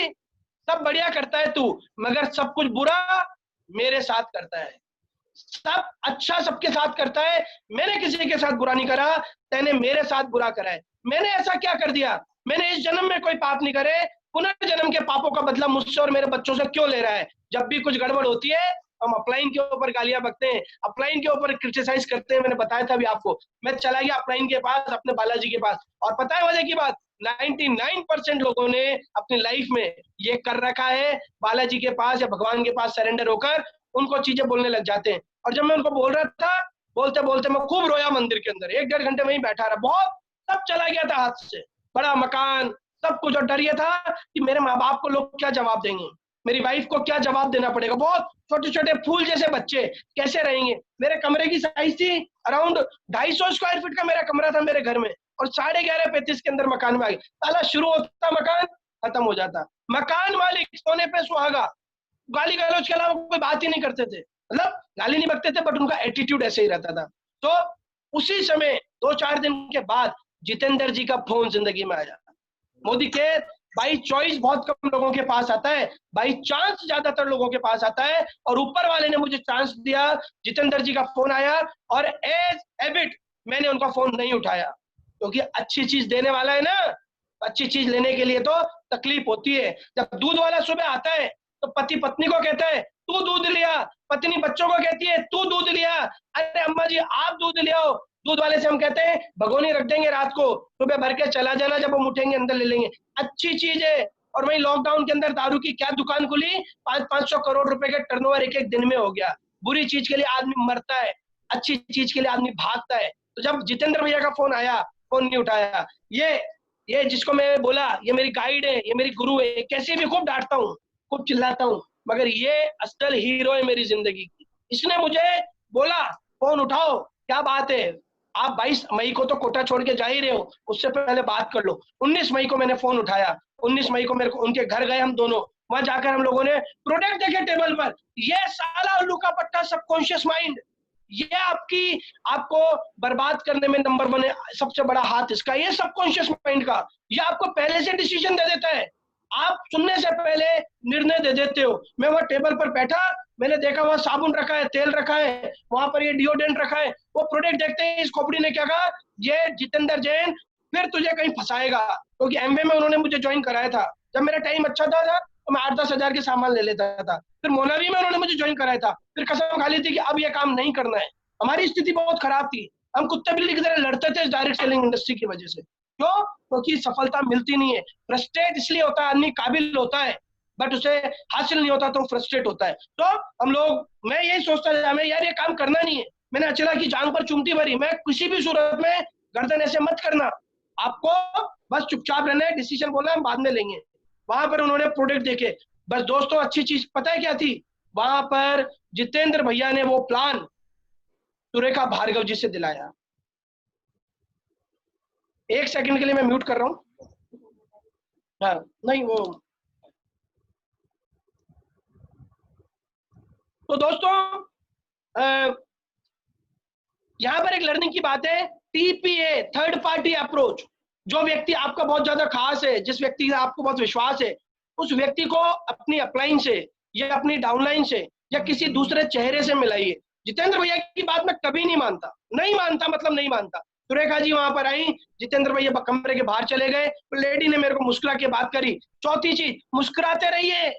B: सब बढ़िया करता है तू, मगर सब कुछ बुरा मेरे साथ करता है, सब अच्छा सबके साथ करता है, मैंने किसी के साथ बुरा नहीं करा, तैने मेरे साथ बुरा करा है। मैंने ऐसा क्या कर दिया? मैंने इस जन्म में कोई पाप नहीं करे, पुनर्जन्म के पापों का बदला मुझसे और मेरे बच्चों से क्यों ले रहा है? जब भी कुछ गड़बड़ होती है हम अपलाइन के ऊपर गालियां बकते हैं, अपलाइन के ऊपर क्रिटिसाइज करते हैं। मैंने बताया था अभी आपको, मैं चला गया अपलाइन के पास, अपने बालाजी के पास, और पता है मजे की बात, 99% लोगों ने अपनी लाइफ में ये कर रखा है, बालाजी के पास या भगवान के पास सरेंडर होकर उनको चीजें बोलने लग जाते हैं। और जब मैं उनको बोल रहा था, बोलते बोलते मैं खूब रोया मंदिर के अंदर, 1-1.5 घंटे वहीं बैठा रहा, बहुत सब चला गया था हाथ से, बड़ा मकान सब कुछ। और डर ये था कि मेरे माँ बाप को लोग क्या जवाब देंगे, मेरी वाइफ को क्या जवाब देना पड़ेगा, बहुत छोटे छोटे फूल जैसे बच्चे कैसे रहेंगे। मेरे कमरे की साइज थी अराउंड 250 स्क्वायर फीट का मेरा कमरा था मेरे घर में, और 11:30-35 के अंदर मकान में आ गया। साला शुरू होता मकान, खत्म हो जाता मकान। मालिक सोने पे सुहागा, गाली गलौज के अलावा कोई बात ही नहीं करते थे, मतलब गाली नहीं बकते थे, बट उनका एटीट्यूड ऐसे ही रहता था। तो उसी समय 2-4 दिन के बाद जितेंद्र जी का फोन जिंदगी में आया। मोदी के बाई चॉइस बहुत कम लोगों के पास आता है, बाई चांस ज्यादातर लोगों के पास आता है, और ऊपर वाले ने मुझे चांस दिया। जितेंद्र जी का फोन आया और एज हैबिट मैंने उनका फोन नहीं उठाया, क्योंकि अच्छी चीज देने वाला है ना, अच्छी चीज लेने के लिए तो तकलीफ होती है। जब दूध वाला सुबह आता है तो पति पत्नी को कहता है तू दूध लिया, पत्नी बच्चों को कहती है तू दूध लिया, अरे अम्मा जी आप दूध ले आओ। दूध वाले से हम कहते हैं भगोनी रख देंगे रात को, सुबह भर के चला जाना, जब हम उठेंगे अंदर ले लेंगे। अच्छी चीज है। और वही लॉकडाउन के अंदर दारू की क्या दुकान खुली, 500 करोड़ रुपए के टर्नओवर एक दिन में हो गया। बुरी चीज के लिए आदमी मरता है, अच्छी चीज के लिए आदमी भागता है। तो जब जितेंद्र भैया का फोन आया, फोन नहीं उठाया। ये जिसको मैं बोला ये मेरी गाइड है, ये मेरी गुरु है, कैसे भी खूब डांटता हूँ, खूब चिल्लाता हूँ, मगर ये असल हीरो है मेरी जिंदगी की। इसने मुझे बोला फोन उठाओ, क्या बात है, आप 22 मई को तो कोटा छोड़ के जा ही रहे हो, उससे पहले बात कर लो। 19 मई को मैंने फोन उठाया, 19 मई को मेरे को उनके घर गए हम दोनों, वहां जाकर हम लोगों ने प्रोडक्ट देखे टेबल पर। ये साला उल्लू का पट्टा सबकॉन्शियस माइंड, ये आपको बर्बाद करने में नंबर 1 है, सबसे बड़ा हाथ इसका, ये सबकॉन्शियस माइंड का। ये आपको पहले से डिसीजन दे देता है, आप सुनने से पहले निर्णय दे देते हो। मैं वहां टेबल पर बैठा, मैंने देखा वहां साबुन रखा है, तेल रखा है, वहां पर ये डिओड्रेंट रखा है। वो प्रोडक्ट देखते ही इस खोपड़ी ने क्या कहा, ये जितेंद्र जैन फिर तुझे कहीं फंसाएगा, क्योंकि एमवे में उन्होंने मुझे ज्वाइन कराया था। जब मेरा टाइम अच्छा था तो मैं 8-10 हजार के सामान ले लेता था। फिर मोनाली में उन्होंने मुझे ज्वाइन कराया था, फिर कसम खा ली थी कि अब ये काम नहीं करना है। हमारी स्थिति बहुत खराब थी, हम कुत्ते बिल्ली की तरह लड़ते थे डायरेक्ट सेलिंग इंडस्ट्री की वजह से। क्यों? क्योंकि सफलता मिलती नहीं है। फ्रस्ट्रेट इसलिए होता है, आदमी काबिल होता है बट उसे हासिल नहीं होता तो फ्रस्ट्रेट होता है। तो हम लोग, मैं यही सोचता था हमें यार ये काम करना नहीं है। मैंने अचला की जांग पर चुमटी भरी, मैं किसी भी सूरत में गर्दन ऐसे मत करना, आपको बस चुपचाप रहना है, डिसीजन बोलना हम बाद में लेंगे। वहां पर उन्होंने प्रोडक्ट देखे। बस दोस्तों अच्छी चीज पता है क्या थी, वहां पर जितेंद्र भैया ने वो प्लान सुरेखा भार्गव जी से दिलाया। 1 सेकंड के लिए मैं म्यूट कर रहा हूं। हाँ, नहीं वो तो दोस्तों यहां पर एक लर्निंग की बात है, टीपीए थर्ड पार्टी अप्रोच। जो व्यक्ति आपका बहुत ज्यादा खास है, जिस व्यक्ति का आपको बहुत विश्वास है, उस व्यक्ति को अपनी अपलाइन से या अपनी डाउनलाइन से या किसी दूसरे चेहरे से मिलाइए। जितेंद्र भैया की बात मैं कभी नहीं मानता, नहीं मानता मतलब नहीं मानता। सुरेखा जी वहां पर आई, जितेंद्र भैया कमरे के बाहर चले गए, तो लेडी ने मेरे को मुस्कुरा के बात करी। चौथी चीज, मुस्कुराते रहिए,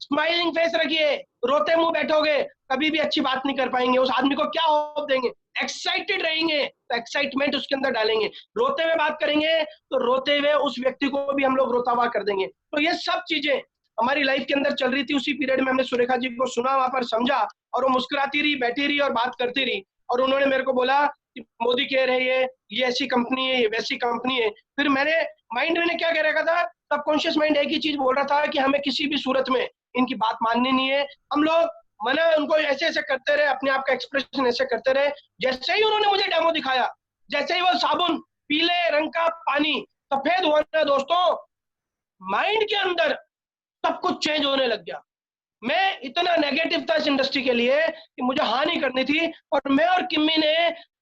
B: स्माइलिंग फेस रखिए। रोते मुंह बैठोगे कभी भी अच्छी बात नहीं कर पाएंगे। उस आदमी को क्या होप देंगे? एक्साइटेड रहेंगे तो एक्साइटमेंट उसके अंदर डालेंगे। रोते हुए बात करेंगे तो रोते हुए उस व्यक्ति को भी हम लोग रोता हुआ कर देंगे। तो ये सब चीजें हमारी लाइफ के अंदर चल रही थी। उसी पीरियड में हमने सुरेखा जी को सुना, वहां पर समझा, और वो मुस्कुराती रही, बैठी रही और बात करती रही। और उन्होंने मेरे को बोला कि मोदी कह रहे हैं ये ऐसी कंपनी है, ये वैसी कंपनी है। फिर मैंने माइंड में क्या कह रखा था, सबकॉन्शियस माइंड एक ही चीज बोल रहा था कि हमें किसी भी सूरत में इनकी बात माननी नहीं है। हम लोग मना उनको ऐसे ऐसे करते रहे, अपने आप का एक्सप्रेशन ऐसे करते रहे। जैसे ही उन्होंने मुझे डेमो दिखाया, जैसे ही वो साबुन पीले रंग का पानी सफेद हुआ ना दोस्तों, माइंड के अंदर सब कुछ चेंज होने लग गया। मैं इतना नेगेटिव था इस इंडस्ट्री के लिए कि मुझे हानि करनी थी, और मैं और किम्मी ने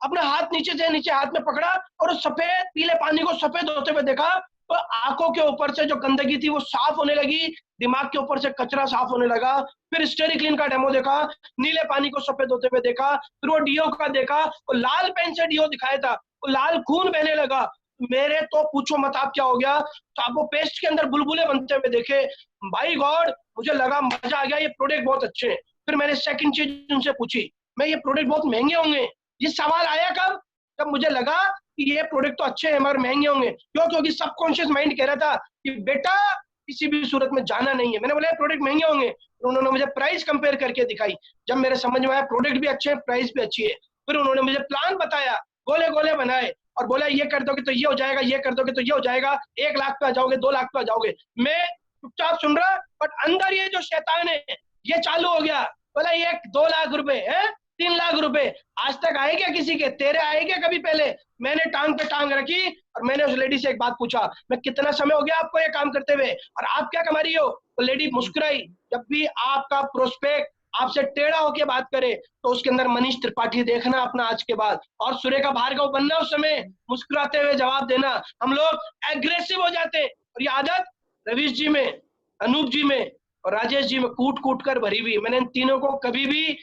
B: अपना हाथ नीचे से नीचे हाथ में पकड़ा और उस सफेद पीले पानी को सफेद होते हुए देखा। तो आंखों के ऊपर से जो गंदगी थी वो साफ होने लगी, दिमाग के ऊपर से कचरा साफ होने लगा। फिर स्टेरिक्लीन का डेमो देखा, नीले पानी को सफेद होते हुए देखा। फिर वो डीओ का देखा, वो लाल पेन से डीओ दिखाया था, वो लाल खून बहने लगा। मेरे तो पूछो मत आप क्या हो गया। तो आप वो पेस्ट के अंदर बुलबुले बनते हुए देखे, भाई गॉड मुझे लगा मजा आ गया, ये प्रोडक्ट बहुत अच्छे हैं। फिर मैंने सेकंड चीज उनसे पूछी, मैं ये प्रोडक्ट बहुत महंगे होंगे, ये सवाल आया कब? जब मुझे लगा कि ये प्रोडक्ट तो अच्छे हैं मगर महंगे होंगे। क्यों? क्योंकि सबकॉन्शियस माइंड कह रहा था कि बेटा किसी भी सूरत में जाना नहीं है। मैंने बोला प्रोडक्ट महंगे होंगे, तो उन्होंने मुझे प्राइस कंपेयर करके दिखाई। जब मेरे समझ में आया प्रोडक्ट भी अच्छे हैं, प्राइस भी अच्छी है, फिर उन्होंने मुझे प्लान बताया, गोले गोले बनाए और बोला ये कर दोगे तो ये हो जाएगा, ये कर दोगे तो ये हो जाएगा, 1 लाख पे आ जाओगे, 2 लाख पे आ जाओगे। मैं चुपचाप सुन रहा, बट अंदर ये जो शैतान है ये चालू हो गया, बोला ये 2 लाख रुपए है, 3 लाख रुपए आज तक आए क्या किसी के? तेरे आए क्या कभी पहले? मैंने टांग पे टांग रखी और मैंने उस लेडी से एक बात पूछा, मैं कितना समय हो गया आपको ये काम करते हुए और आप क्या कमा रही हो? तो लेडी मुस्कुराई। जब भी आपका प्रोस्पेक्ट आपसे टेढ़ा होके बात करे तो उसके अंदर मनीष त्रिपाठी देखना अपना आज के बाद, और सुरेखा भार्गव बनना, उस समय मुस्कुराते हुए जवाब देना। हम लोग एग्रेसिव हो जाते हैं और ये आदत रवीश जी में, अनूप जी में और राजेश जी में कूट कूट कर भरी हुई। मैंने इन तीनों को कभी भी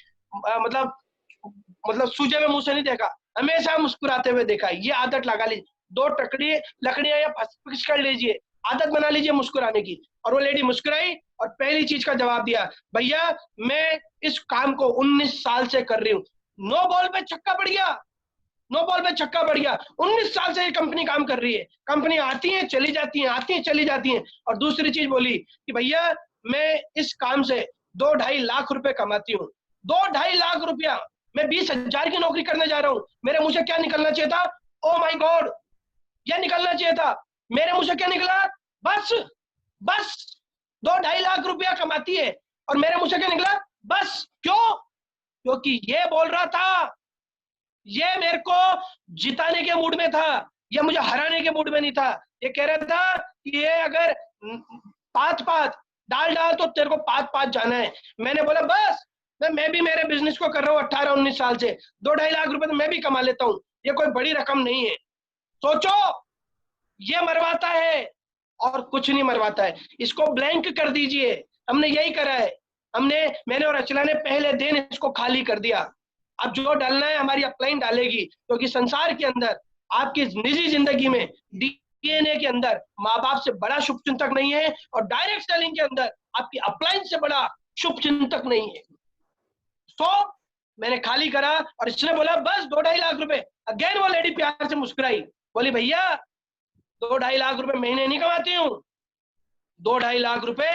B: मतलब सूजे में मुंह से नहीं देखा, हमेशा मुस्कुराते हुए देखा। ये आदत लगा लीजिए, 2 लकड़ियां या फिक्स कर लीजिए, आदत बना लीजिए मुस्कुराने की। और वो लेडी मुस्कुराई और पहली चीज का जवाब दिया, भैया मैं इस काम को 19 साल से कर रही हूँ। 9 बॉल पे छक्का पड़ गया, 9 बॉल पे छक्का पड़ गया। 19 साल से ये कंपनी काम कर रही है, कंपनी आती है चली जाती है, आती है चली जाती है। और दूसरी चीज बोली कि भैया मैं इस काम से 2-2.5 लाख रुपए कमाती हूँ, 2-2.5 लाख रुपया। मैं 20,000 की नौकरी करने जा रहा हूँ, मेरे मुंह से क्या निकलना चाहिए था? ओ माय गॉड, ये निकलना चाहिए था। मेरे मुंह से क्या निकला? बस 2-2.5 लाख रुपया कमाती है और मेरे मुंह से क्या निकला? बस। क्यों? क्योंकि ये बोल रहा था, ये मेरे को जिताने के मूड में था, ये मुझे हराने के मूड में नहीं था। ये कह रहा था कि ये अगर पात डाल तो तेरे को पात जाना है। मैंने बोला बस मैं भी मेरे बिजनेस को कर रहा हूँ 18-19 साल से, 2-2.5 लाख रुपए तो मैं भी कमा लेता हूँ, ये कोई बड़ी रकम नहीं है। सोचो, ये मरवाता है और कुछ नहीं मरवाता है, इसको ब्लैंक कर दीजिए। हमने यही करा है, मैंने और अचला ने पहले दिन इसको खाली कर दिया। अब जो डालना है हमारी अपलाइन डालेगी, क्योंकि संसार के अंदर आपकी निजी जिंदगी में डीएनए के अंदर माँ बाप से बड़ा शुभ चिंतक नहीं है और डायरेक्ट सेलिंग के अंदर आपकी अपलाइन से बड़ा शुभ चिंतक नहीं है। तो मैंने खाली करा और इसने बोला बस 2-2.5 लाख रुपए। अगेन वो लेडी प्यार से मुस्कुराई, बोली भैया 2-2.5 लाख रुपए महीने नहीं कमाती हूँ, 2-2.5 लाख रुपए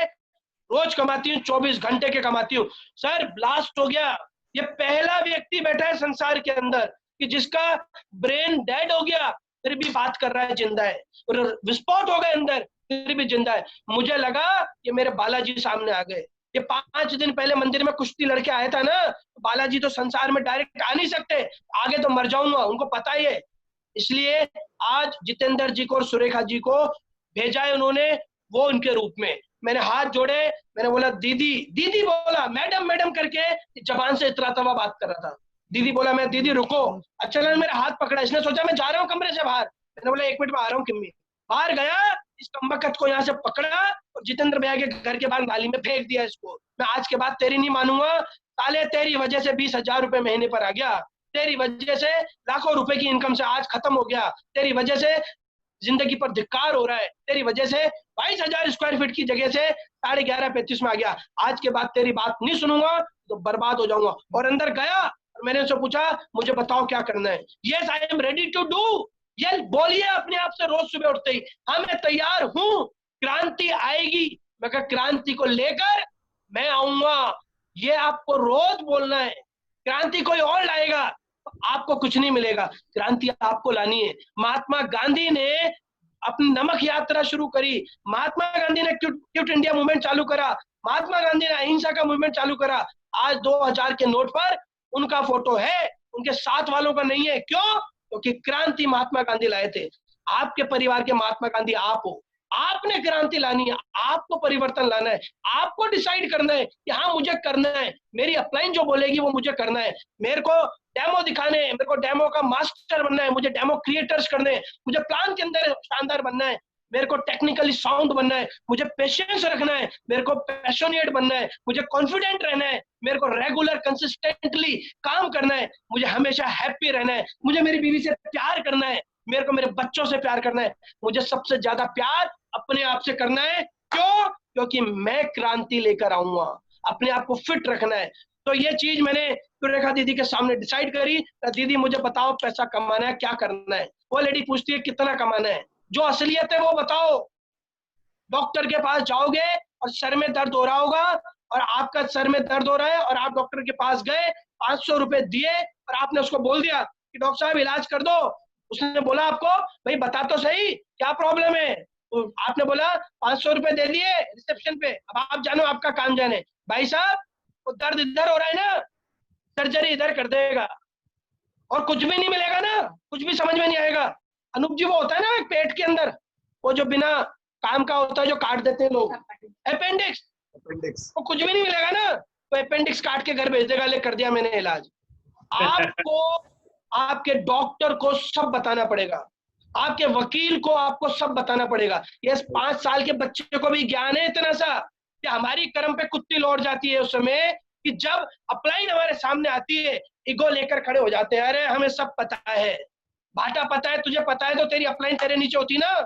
B: रोज कमाती हूँ, 24 घंटे के कमाती हूँ। सर ब्लास्ट हो गया। ये पहला व्यक्ति बैठा है संसार के अंदर कि जिसका ब्रेन डेड हो गया फिर भी बात कर रहा है, जिंदा है, और विस्फोट हो गए अंदर फिर भी जिंदा है। मुझे लगा ये मेरे बालाजी सामने आ गए। ये 5 दिन पहले मंदिर में कुश्ती लड़के आया था ना, तो बालाजी तो संसार में डायरेक्ट आ नहीं सकते, आगे तो मर जाऊंगा, उनको पता ही है। इसलिए आज जितेंद्र जी को और सुरेखा जी को भेजा है उन्होंने, वो उनके रूप में। मैंने हाथ जोड़े, मैंने बोला दीदी, दीदी बोला, मैडम मैडम करके जबान से इतराता हुआ बात कर रहा था। दीदी बोला, मैं दीदी रुको। अच्छा ने मेरा हाथ पकड़ा, इसने सोचा मैं जा रहा हूँ कमरे से बाहर। मैंने बोला 1 मिनट में आ रहा हूँ किम्मी। बाहर गया, इस कम्बकत को यहाँ से पकड़ा और जितेंद्र भैया के घर के बाहर नाली में फेंक दिया इसको। मैं आज के बाद तेरी नहीं मानूंगा, साले तेरी वजह से 20,000 रुपए महीने पर आ गया, तेरी वजह से लाखों रुपए की इनकम से आज खत्म हो गया, तेरी वजह से जिंदगी पर धिक्कार हो रहा है, तेरी वजह से 22,000 स्क्वायर फीट की जगह से 11.5-35 में आ गया। आज के बाद तेरी बात नहीं सुनूंगा तो बर्बाद हो जाऊंगा। और अंदर गया और मैंने उससे पूछा, मुझे बताओ क्या करना है। Yes I am ready to do. ये बोलिए अपने आप से रोज सुबह उठते ही, हाँ मैं तैयार हूं, क्रांति आएगी। मैं कहा क्रांति को लेकर मैं आऊंगा, ये आपको रोज बोलना है। क्रांति कोई और लाएगा, आपको कुछ नहीं मिलेगा, क्रांति आपको लानी है। महात्मा गांधी ने अपनी नमक यात्रा शुरू करी, महात्मा गांधी ने क्विट इंडिया मूवमेंट चालू करा, महात्मा गांधी ने अहिंसा का मूवमेंट चालू करा। आज 2000 के नोट पर उनका फोटो है, उनके साथ वालों का नहीं है। क्यों? क्योंकि क्रांति महात्मा गांधी लाए थे। आपके परिवार के महात्मा गांधी आप हो, आपने क्रांति लानी है, आपको परिवर्तन लाना है, आपको डिसाइड करना है कि हाँ मुझे करना है, मेरी अपलाइन जो बोलेगी वो मुझे करना है। मेरे को डेमो दिखाने हैं, मेरे को डेमो का मास्टर बनना है, मुझे डेमो क्रिएटर्स करने हैं, मुझे प्लान के अंदर शानदार बनना है, मेरे को टेक्निकली साउंड बनना है, मुझे पेशेंस रखना है, मेरे को पैशनेट बनना है, मुझे कॉन्फिडेंट रहना है, मेरे को रेगुलर कंसिस्टेंटली काम करना है, मुझे हमेशा हैप्पी रहना है, मुझे मेरी बीवी से प्यार करना है, मेरे को मेरे बच्चों से प्यार करना है, मुझे सबसे ज्यादा प्यार अपने आप से करना है। क्यों? क्योंकि मैं क्रांति लेकर आऊंगा। अपने आप को फिट रखना है। तो ये चीज मैंने सुरेखा दीदी के सामने डिसाइड करी, दीदी मुझे बताओ पैसा कमाना है, क्या करना है। वो लेडी पूछती है कितना कमाना है, जो असलियत है वो बताओ। डॉक्टर के पास जाओगे और सर में दर्द हो रहा होगा, और आपका सर में दर्द हो रहा है और आप डॉक्टर के पास गए, 500 रुपए दिए और आपने उसको बोल दिया कि डॉक्टर साहब इलाज कर दो। उसने बोला आपको भाई बता तो सही क्या प्रॉब्लम है, तो आपने बोला 500 रुपए दे दिए रिसेप्शन पे, अब आप जानो आपका काम जाने। भाई साहब वो दर्द इधर हो रहा है ना, सर्जरी इधर कर देगा और कुछ भी नहीं मिलेगा ना, कुछ भी समझ में नहीं आएगा। अनूप जी वो होता है ना एक पेट के अंदर, वो जो बिना काम का होता है जो काट देते हैं लोग, अपेंडिक्स, वो कुछ भी नहीं मिलेगा ना, तो अपेंडिक्स काट के घर भेज देगा, ले कर दिया मैंने इलाज। आपको आपके डॉक्टर को सब बताना पड़ेगा, आपके वकील को आपको सब बताना पड़ेगा। ये 5 साल के बच्चे को भी ज्ञान है इतना सा कि हमारी कर्म पे कुत्ती लौट जाती है उस समय कि जब अपलाइन हमारे सामने आती है, ईगो लेकर खड़े हो जाते हैं, अरे हमें सब पता है, भाटा पता है, तुझे पता है तो तेरी अपलाइन तेरे नीचे होती ना,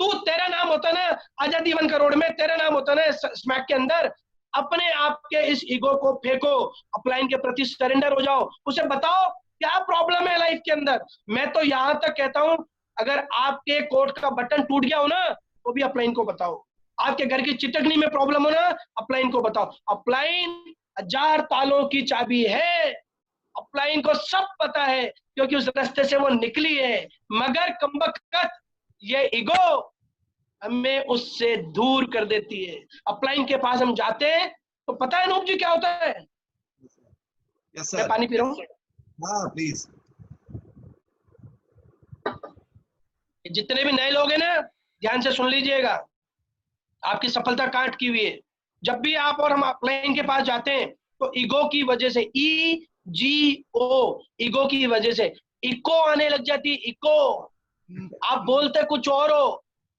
B: तू तेरा नाम होता ना आजादी 1 करोड़ में, तेरा नाम होता ना स्मैक के अंदर। अपने आप के इस ईगो को फेंको, अपलाइन के प्रति सरेंडर हो जाओ, उसे बताओ क्या प्रॉब्लम है लाइफ के अंदर। मैं तो यहां तक कहता हूं अगर आपके कोट का बटन टूट गया हो ना तो भी अपलाइन को बताओ, आपके घर की चिटकनी में प्रॉब्लम हो ना अपलाइन को बताओ। अपलाइन 1000 तालों की चाबी है, अपलाइन को सब पता है क्योंकि उस रास्ते से वो निकली है, मगर कमबख्त ये ईगो हमें उससे दूर कर देती है। अपलाइन के पास हम जाते हैं तो पता है अनूप जी क्या होता है?
A: यस
B: मैं
A: सर,
B: पानी पी रहा हूँ।
A: हाँ प्लीज।
B: जितने भी नए लोग हैं ना ध्यान से सुन लीजिएगा, आपकी सफलता काट की हुई है। जब भी आप और हम अपलाइन के पास जाते हैं तो ईगो की वजह से, EGO, ईगो की वजह से इको आने लग जाती है। इको, आप बोलते कुछ और हो,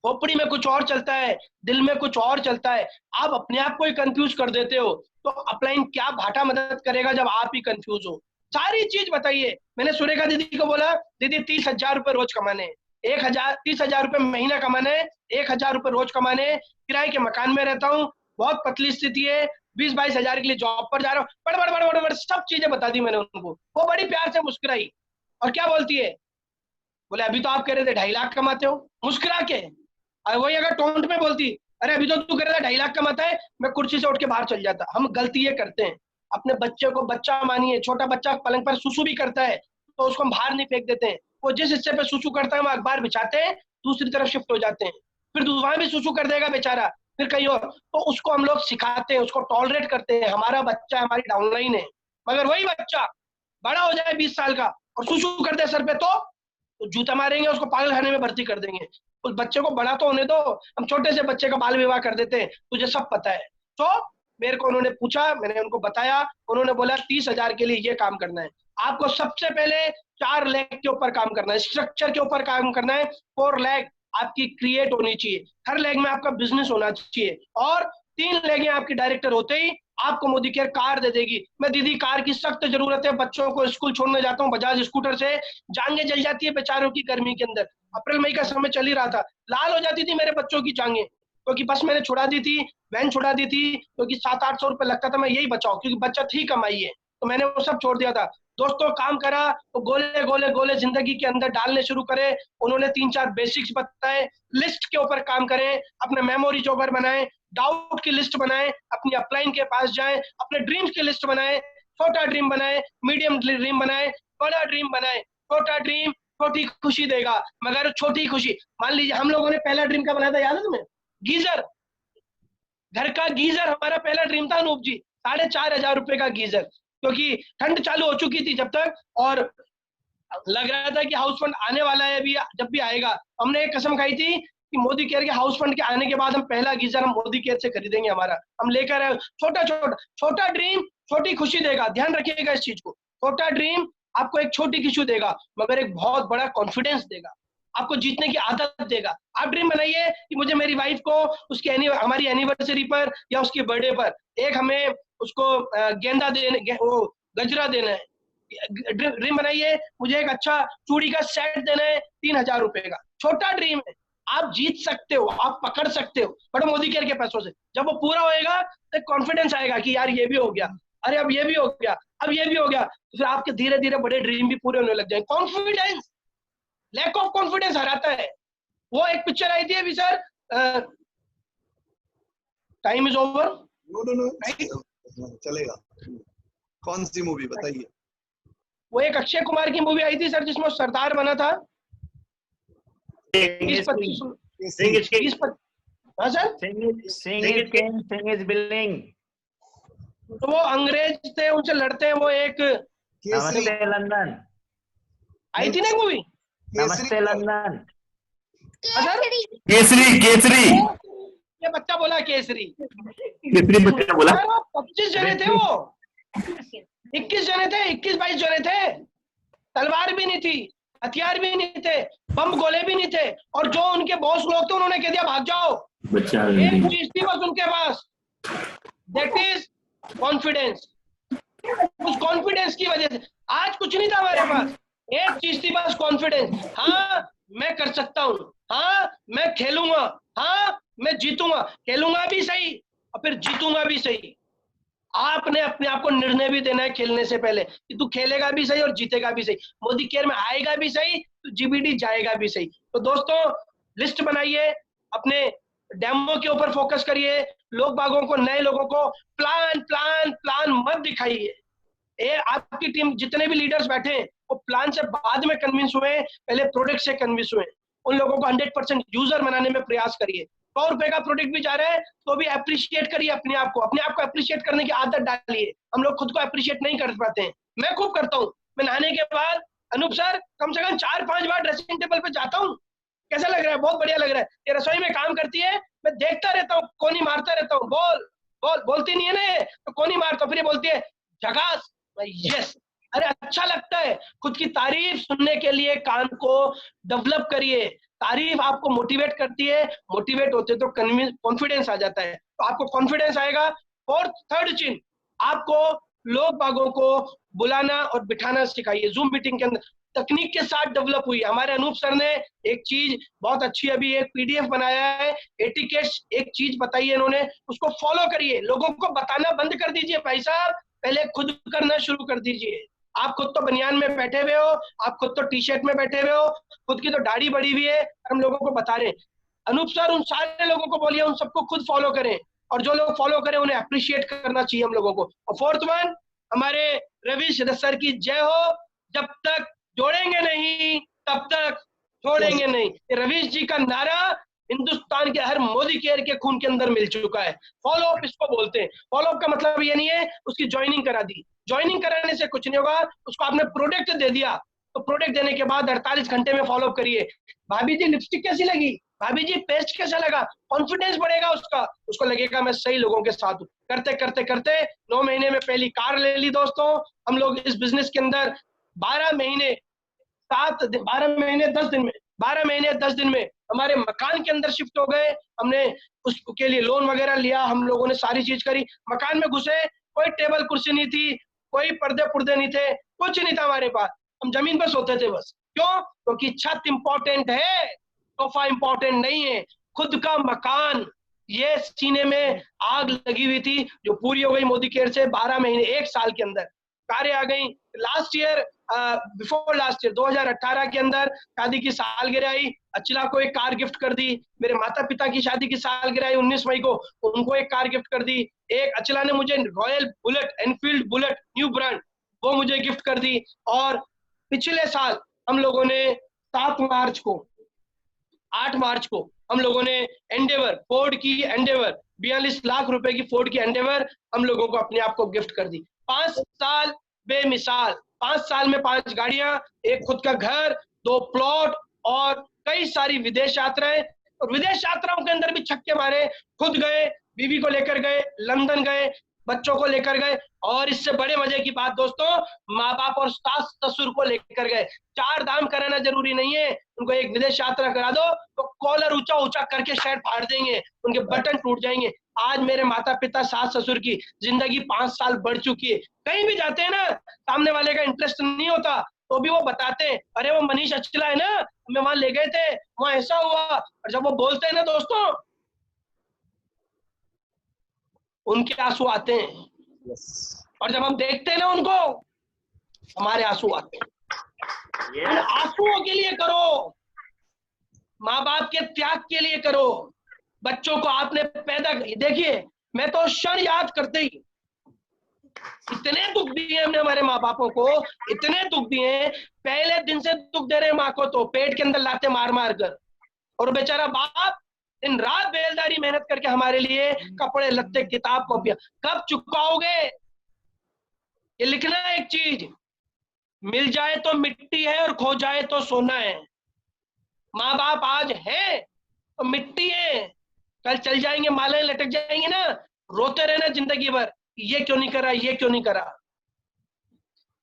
B: खोपड़ी में कुछ और चलता है, दिल में कुछ और चलता है, आप अपने आप को ही कंफ्यूज कर देते हो। तो अपलाइन क्या भाटा मदद करेगा जब आप ही कंफ्यूज हो। सारी चीज बताइए। मैंने सुरेखा दीदी को बोला दीदी 30,000 रुपए रोज कमाने, 30,000 रुपए महीना कमाने, 1,000 रुपए रोज कमाने, किराए के मकान में रहता हूँ, बहुत पतली स्थिति है, 20-22 हजार के लिए जॉब पर जा रहा हूँ, बड़ सब चीजें बता दी मैंने उनको। वो बड़ी प्यार से मुस्कुराई और क्या बोलती है, बोले अभी तो आप कह रहे थे 2.5 लाख कमाते हो, मुस्कुरा के। और वही अगर टोंट में बोलती अरे अभी तो तू कह रहा था 2.5 लाख कमाता है, मैं कुर्सी से उठ के बाहर चल जाता। हम गलती ये करते हैं, अपने बच्चे को बच्चा मानिए, छोटा बच्चा पलंग पर सुसु भी करता है तो उसको हम बाहर नहीं फेंक देते हैं, वो जिस हिस्से पे सुसु करता है वहां अखबार बिछाते हैं, दूसरी तरफ शिफ्ट हो जाते हैं, फिर वहां भी सुसु कर देगा बेचारा, फिर कहीं और, तो उसको हम लोग सिखाते हैं, उसको टॉलरेट करते हैं, हमारा बच्चा हमारी डाउनलाइन है। मगर वही बच्चा बड़ा हो जाए 20 साल का और सुसु कर दे सर पे तो जूता मारेंगे, उसको पागल खाने में भर्ती कर देंगे। उस बच्चे को बड़ा तो होने दो, हम छोटे से बच्चे का बाल विवाह कर देते हैं, तुझे सब पता है। तो मेरे को उन्होंने पूछा, मैंने उनको बताया, उन्होंने बोला 30,000 के लिए ये काम करना है, आपको सबसे पहले 4 लेग के ऊपर काम करना है, स्ट्रक्चर के ऊपर काम करना है। 4 लेग आपकी क्रिएट होनी चाहिए, हर लेग में आपका बिजनेस होना चाहिए, और 3 लेगें आपकी डायरेक्टर होते ही आपको मोदी केयर कार दे देगी। मैं दीदी कार की सख्त जरूरत है, बच्चों को स्कूल छोड़ने जाता हूँ बजाज स्कूटर से, जांघें जल जाती है बेचारों की गर्मी के अंदर, अप्रैल मई का समय चल ही रहा था, लाल हो जाती थी मेरे बच्चों की जांघें, क्योंकि बस मैंने छुड़ा दी थी, वैन छुड़ा दी थी, क्योंकि 700-800 रुपए लगता था, मैं यही बचाऊं क्योंकि बच्चा थी कमाई है, तो मैंने वो सब छोड़ दिया था। दोस्तों काम करा तो गोले गोले गोले जिंदगी के अंदर डालने शुरू करे। उन्होंने 3-4 बेसिक्स बताए, लिस्ट के ऊपर काम करें, अपने मेमोरी जोगर बनाएं, डाउट की लिस्ट बनाएं, अपनी अपलाइन के पास जाएं, अपने ड्रीम्स की लिस्ट बनाएं, छोटा ड्रीम बनाएं, मीडियम ड्रीम बनाएं, बड़ा ड्रीम बनाएं। छोटा ड्रीम छोटी खुशी देगा, मगर छोटी खुशी, मान लीजिए हम लोगों ने पहला ड्रीम क्या बनाया था याद है तुम्हें? गीजर, घर का गीजर हमारा पहला ड्रीम था अनूप जी, 4,500 रुपए का गीजर, क्योंकि ठंड चालू हो चुकी थी जब तक, और लग रहा था कि हाउस फंड आने वाला है, अभी जब भी आएगा। हमने एक कसम खाई थी कि मोदी केयर के हाउस फंड के आने के बाद हम पहला गीजर हम मोदी केयर से खरीदेंगे, हमारा हम लेकर आए। छोटा ड्रीम छोटी खुशी देगा, ध्यान रखिएगा इस चीज को। छोटा ड्रीम आपको एक छोटी खुशी देगा, मगर एक बहुत बड़ा कॉन्फिडेंस देगा, आपको जीतने की आदत देगा। आप ड्रीम बनाइए कि मुझे मेरी वाइफ को उसकी हमारी एनिवर्सरी पर या उसके बर्थडे पर एक हमें उसको गेंदा देने, वो गजरा देना है। ड्रीम बनाइए मुझे एक अच्छा चूड़ी का सेट देना है 3,000 रुपए का, छोटा ड्रीम है, आप जीत सकते हो, आप पकड़ सकते हो, बट मोदी केयर के पैसों से। जब वो पूरा होएगा तो कॉन्फिडेंस आएगा कि यार ये भी हो गया, अरे अब ये भी हो गया, अब ये भी हो गया, तो फिर आपके धीरे धीरे बड़े ड्रीम भी पूरे होने लग जाएंगे। कॉन्फिडेंस, लैक ऑफ कॉन्फिडेंस हराता है। वो एक पिक्चर आई थी अभी sir, time is over.
A: No चलेगा। कौन सी मूवी बताइए?
B: वो एक अक्षय कुमार की मूवी आई थी सर जिसमें सरदार बना था। 20-25 हाँ सर, तो वो अंग्रेज थे, उनसे लड़ते हैं, वो एक
C: नमस्ते लंदन,
B: आई थी ना मूवी।
C: नमस्ते लंदन,
F: केसरी केसरी
B: ये बच्चा बोला केसरी।
F: केसरी बच्चा बोला।
B: 25 जने थे वो, 21 जने थे, 21-22 जने थे, तलवार भी नहीं थी, हथियार भी नहीं थे, बम गोले भी नहीं थे, और जो उनके बॉस लोग थे उन्होंने कह दिया भाग जाओ। एक चीज थी बस उनके पास, दैट इज कॉन्फिडेंस। उस कॉन्फिडेंस की वजह से आज कुछ नहीं था हमारे पास, एक चीज थी बस, कॉन्फिडेंस। हाँ मैं कर सकता हूँ, हाँ मैं खेलूंगा, हाँ मैं जीतूंगा, खेलूंगा भी सही और फिर जीतूंगा भी सही। आपने अपने आप को निर्णय भी देना है खेलने से पहले कि तू खेलेगा भी सही और जीतेगा भी सही, मोदी केयर में आएगा भी सही, तो जीबीडी जाएगा भी सही। तो दोस्तों लिस्ट बनाइए, अपने डेमो के ऊपर फोकस करिए, लोग बागों को, नए लोगों को प्लान प्लान प्लान मत दिखाइए। आपकी टीम जितने भी लीडर्स बैठे हैं वो प्लान से बाद में कन्विंस हुए, पहले प्रोडक्ट से कन्विंस हुए। उन लोगों को 100% यूजर बनाने में प्रयास करिए। 100 रुपए का प्रोडक्ट भी जा रहा है तो भी अप्रिशिएट करिए अपने आप को अप्रिशिएट करने की आदत डालिए। हम लोग खुद को अप्रिशिएट नहीं कर पाते हैं, मैं खूब करता हूँ। मैं नहाने के बाद अनूप सर कम से कम 4-5 बार ड्रेसिंग टेबल पे जाता हूँ, कैसा लग रहा है, बहुत बढ़िया लग रहा है, ये रसोई में काम करती है, मैं देखता रहता हूँ, कोनी मारता रहता हूँ, बोलती नहीं है ना ये, तो कोनी मारता, फिर ये बोलती है झकास, यस। अरे अच्छा लगता है, खुद की तारीफ सुनने के लिए कान को डेवलप करिए। तारीफ आपको मोटिवेट करती है, मोटिवेट होते तो कॉन्फिडेंस आ जाता है, तो आपको कॉन्फिडेंस आएगा। और थर्ड चीज, आपको लोग बागों को बुलाना और बिठाना सिखाइए। जूम मीटिंग के अंदर तकनीक के साथ डेवलप हुई। हमारे अनूप सर ने एक चीज बहुत अच्छी अभी एक पीडीएफ बनाया है, एटिकेट्स, एक चीज बताई है इन्होंने, उसको फॉलो करिए। लोगों को बताना बंद कर दीजिए भाई साहब, पहले खुद करना शुरू कर दीजिए। आप खुद तो बनियान में बैठे हुए हो, आप खुद तो टी शर्ट में बैठे हुए हो, खुद की तो दाढ़ी बढ़ी हुई है, हम लोगों को बता रहे हैं। अनूप सर उन सारे लोगों को बोलिए उन सबको खुद फॉलो करें, और जो लोग फॉलो करें उन्हें अप्रिशिएट करना चाहिए हम लोगों को। और फोर्थ वन, हमारे रविश सर की जय हो। जब तक जोड़ेंगे नहीं तब तक छोड़ेंगे नहीं, ये रविश जी का नारा हिंदुस्तान के हर मोदी केयर के खून के अंदर मिल चुका है। फॉलो अप इसको बोलते हैं। फॉलो अप का मतलब ये नहीं है उसकी ज्वाइनिंग करा दी, ज्वाइनिंग कराने से कुछ नहीं होगा, उसको आपने प्रोडक्ट दे दिया तो प्रोडक्ट देने के बाद 48 घंटे में फॉलो अप करिए। भाभी जी लिपस्टिक कैसी लगी, भाभी जी पेस्ट कैसा लगा, कॉन्फिडेंस बढ़ेगा उसका, उसको लगेगा मैं सही लोगों के साथ हूँ। करते करते करते 9 महीने में पहली कार ले ली। दोस्तों हम लोग इस बिजनेस के अंदर 12 महीने 10 दिन में हमारे मकान के अंदर शिफ्ट हो गए। हमने उसके लिए लोन वगैरह लिया, हम लोगों ने सारी चीज करी। मकान में घुसे, कोई टेबल कुर्सी नहीं थी, कोई पर्दे पुर्दे नहीं थे, कुछ नहीं था हमारे पास, हम जमीन पर सोते थे बस। क्यों? क्योंकि छत इंपॉर्टेंट है, सोफा इंपॉर्टेंट नहीं है, खुद का मकान। ये सीने में आग लगी हुई थी जो पूरी हो गई मोदी केयर से 12 महीने 1 साल के अंदर। कारें आ गई। Last year, before last year 2018 के अंदर शादी की सालगिरह आई, अचला को एक कार गिफ्ट कर दी। मेरे माता पिता की शादी की सालगिरह आई 19 मई को, उनको एक कार गिफ्ट कर दी। एक अचला ने मुझे royal bullet, Enfield bullet new brand, वो मुझे गिफ्ट कर दी। और पिछले साल हम लोगों ने 8 मार्च को हम लोगों ने एंडेवर, फोर्ड की एंडेवर, 42 लाख रुपए की फोर्ड की एंडेवर हम लोगों को अपने आप को गिफ्ट कर दी। 5 साल बेमिसाल, 5 साल में 5 गाड़ियां, एक खुद का घर, 2 प्लॉट और कई सारी विदेश यात्राएं। और विदेश यात्राओं के अंदर भी छक्के मारे, खुद गए, बीवी को लेकर गए, लंदन गए, बच्चों को लेकर गए। और इससे बड़े मजे की बात दोस्तों, माँ बाप और सास ससुर को लेकर गए। 4 धाम कराना जरूरी नहीं है, उनको एक विदेश यात्रा करा दो तो कॉलर ऊंचा ऊंचा करके शर्ट फाड़ देंगे, उनके बटन टूट जाएंगे। आज मेरे माता पिता, सास ससुर की जिंदगी 5 साल बढ़ चुकी है। कहीं भी जाते हैं ना, सामने वाले का इंटरेस्ट नहीं होता, तो भी वो बताते हैं, अरे वो मनीष अचला है ना, हमें वहां ले गए थे, वहां ऐसा हुआ। और जब वो बोलते हैं ना दोस्तों, उनके आंसू आते हैं, और जब हम देखते हैं ना उनको, हमारे आंसू आते हैं। उन आंसुओं के लिए करो, माँ बाप के त्याग के लिए करो। बच्चों को आपने पैदा, देखिए मैं तो क्षण याद करते ही इतने दुख दिए हमने हमारे माँ बापों को, इतने दुख दिए, पहले दिन से दुख दे रहे माँ को, तो पेट के अंदर लाते मार मार कर, और बेचारा बाप दिन रात बेलदारी मेहनत करके हमारे लिए कपड़े लत्ते किताब कॉपियां, कब चुकाओगे? ये लिखना है एक चीज, मिल जाए तो मिट्टी है और खो जाए तो सोना है। माँ बाप आज है तो मिट्टी है, कल चल जाएंगे, मालाएं लटक जाएंगे ना, रोते रहना जिंदगी भर, ये क्यों नहीं करा, ये क्यों नहीं करा।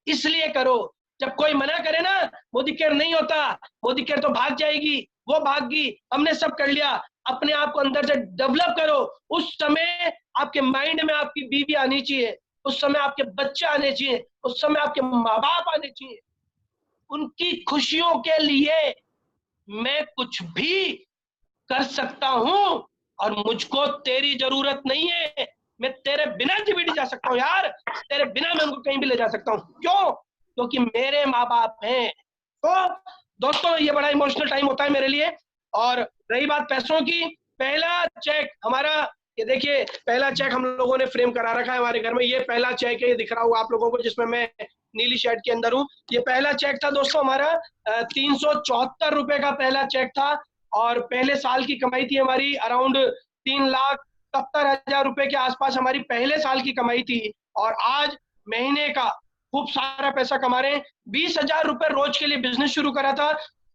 B: इसलिए करो, जब कोई मना करे ना, मोदी केयर नहीं होता, मोदी केयर तो भाग जाएगी, वो भाग गई, हमने सब कर लिया, अपने आप को अंदर से डेवलप करो। उस समय आपके माइंड में आपकी बीवी आनी चाहिए, उस समय आपके बच्चे आने चाहिए, उस समय आपके माँ बाप आने चाहिए। उनकी खुशियों के लिए मैं कुछ भी कर सकता हूं, और मुझको तेरी जरूरत नहीं है, मैं तेरे बिना जीबीडी जा सकता हूँ यार, तेरे बिना मैं उनको कहीं भी ले जा सकता हूँ। क्यों? क्योंकि मेरे माँ बाप हैं। तो दोस्तों ये बड़ा इमोशनल टाइम होता है मेरे लिए। और रही बात पैसों की, पहला चेक हमारा, ये देखिए पहला चेक हम लोगों ने फ्रेम करा रखा है हमारे घर में, ये पहला चेक है, ये दिख रहा होगा आप लोगों को, जिसमें मैं नीली शर्ट के अंदर हूँ। ये पहला चेक था दोस्तों हमारा, 374 रुपए का पहला चेक था, और पहले साल की कमाई थी हमारी अराउंड 3,70,000 रुपए के आसपास हमारी पहले साल की कमाई थी। और आज महीने का खूब सारा पैसा कमा रहे हैं। 20,000 रुपए रोज के लिए बिजनेस शुरू करा था,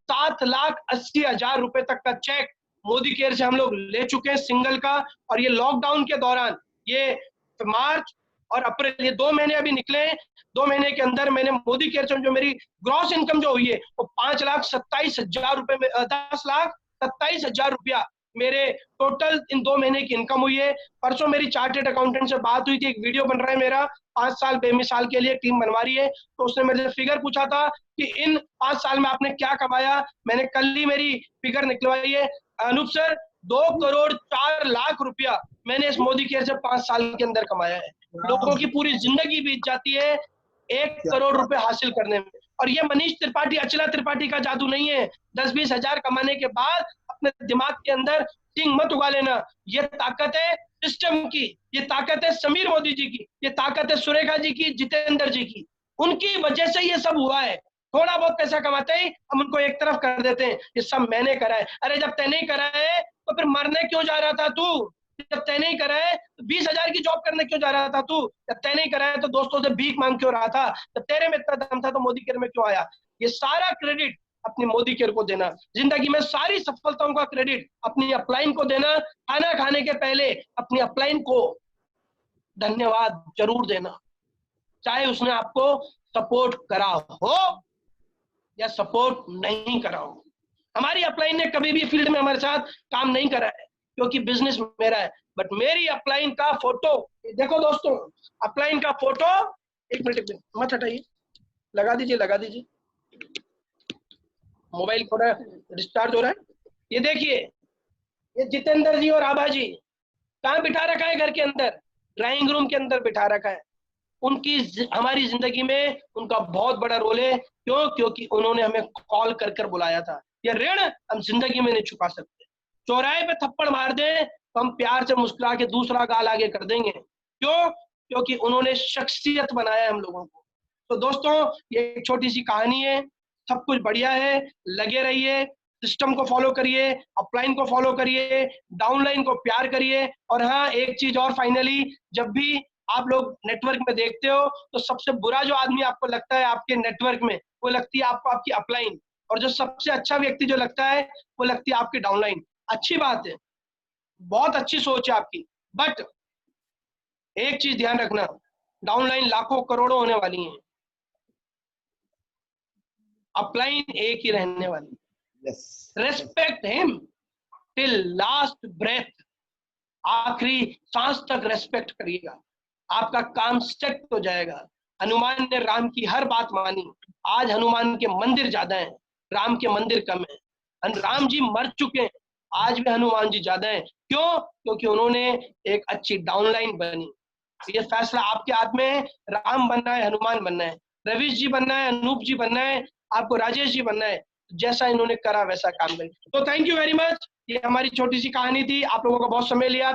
B: 7,80,000 रुपए तक का चेक मोदी केयर से हम लोग ले चुके हैं सिंगल का। और ये लॉकडाउन के दौरान, ये मार्च और अप्रैल, ये 2 महीने अभी निकले हैं, 2 महीने के अंदर मैंने मोदी केयर से जो मेरी ग्रॉस इनकम जो हुई है वो 5,27,000 रुपए में 10,27,000 रुपया मेरे टोटल इन 2 महीने की इनकम हुई है। परसों मेरी चार्टेड अकाउंटेंट से बात हुई थी, एक वीडियो बन रहा है मेरा 5 साल बेमिसाल के लिए, टीम बनवा रही है, तो उसने मेरे से फिगर पूछा था कि इन 5 साल में आपने क्या कमाया। मैंने कल ही मेरी फिगर निकलवाई है, अनूप सर 2,04,00,000 रुपया मैंने इस मोदी केयर से 5 साल के अंदर कमाया है। लोगों की पूरी जिंदगी बीत जाती है 1 करोड़ रुपए हासिल करने में। और ये मनीष त्रिपाठी, अचला त्रिपाठी का जादू नहीं है। 10-20 हजार कमाने के बाद अपने दिमाग के अंदर टिंग मत उगा लेना। ये ताकत है सिस्टम की, ये ताकत है समीर मोदी जी की, ये ताकत है सुरेखा जी की, जितेंद्र जी की, उनकी वजह से ये सब हुआ है। थोड़ा बहुत पैसा कमाते ही हम उनको एक तरफ कर देते हैं, ये सब मैंने करा है। अरे जब तैने करा है तो फिर मरने क्यों जा रहा था तू? जब तैने करा है तो 20,000 की जॉब करने क्यों जा रहा था तू? जब तैने करा है तो दोस्तों से भीख मांग क्यों रहा था? जब तेरे में इतना दम था तो मोदी केयर में क्यों आया? ये सारा क्रेडिट अपनी मोदी केयर को देना, जिंदगी में सारी सफलताओं का क्रेडिट अपनी अपलाइन को देना। खाना खाने के पहले अपनी अपलाइन को धन्यवाद जरूर देना, चाहे उसने आपको सपोर्ट करा हो या सपोर्ट नहीं करा हो। हमारी अपलाइन ने कभी भी फील्ड में हमारे साथ काम नहीं करा है, क्योंकि बिजनेस मेरा है। बट मेरी अपलाइन का फोटो देखो दोस्तों, अपलाइन का फोटो, एक मिनट मत हटाइए, लगा दीजिए, मोबाइल थोड़ा डिस्चार्ज हो रहा है। ये देखिए, ये जितेंद्र जी और आभा जी कहाँ बिठा रखा है? घर के अंदर, ड्राइंग रूम के अंदर बिठा रखा है। उनकी हमारी जिंदगी में उनका बहुत बड़ा रोल है। क्यों? क्योंकि उन्होंने हमें कॉल कर कर बुलाया था। ये ऋण हम जिंदगी में नहीं चुका सकते। चौराहे पे थप्पड़ मार दें तो हम प्यार से मुस्कुरा के दूसरा गाल आगे कर देंगे। क्यों? क्योंकि उन्होंने शख्सियत बनाया है हम लोगों को। तो दोस्तों ये एक छोटी सी कहानी है, सब कुछ बढ़िया है, लगे रहिए, सिस्टम को फॉलो करिए, अपलाइन को फॉलो करिए, डाउनलाइन को प्यार करिए। और हाँ, एक चीज और फाइनली, जब भी आप लोग नेटवर्क में देखते हो तो सबसे बुरा जो आदमी आपको लगता है आपके नेटवर्क में, वो लगती है आपको आपकी अपलाइन, और जो सबसे अच्छा व्यक्ति जो लगता है वो लगती है आपकी डाउनलाइन। अच्छी बात है, बहुत अच्छी सोच है आपकी, बट एक चीज ध्यान रखना, डाउनलाइन लाखों करोड़ों होने वाली है, अपलाइन एक ही रहने वाली। Respect him till last breath, आखिरी सांस तक रेस्पेक्ट करिएगा, आपका काम सेट हो जाएगा। हनुमान ने राम की हर बात मानी। आज हनुमान के मंदिर ज्यादा हैं, राम के मंदिर कम है। राम जी मर चुके हैं, आज भी हनुमान जी ज्यादा हैं। क्यों? क्योंकि उन्होंने एक अच्छी डाउनलाइन बनी। ये फैसला आपके हाथ में है, राम बनना है, हनुमान बनना है, रवीश जी बनना है, अनूप जी बनना है, आपको राजेश जी बनना है। जैसा इन्होंने करा वैसा काम करें। तो थैंक यू वेरी मच। ये हमारी छोटी सी कहानी थी, आप लोगों का बहुत समय लिया।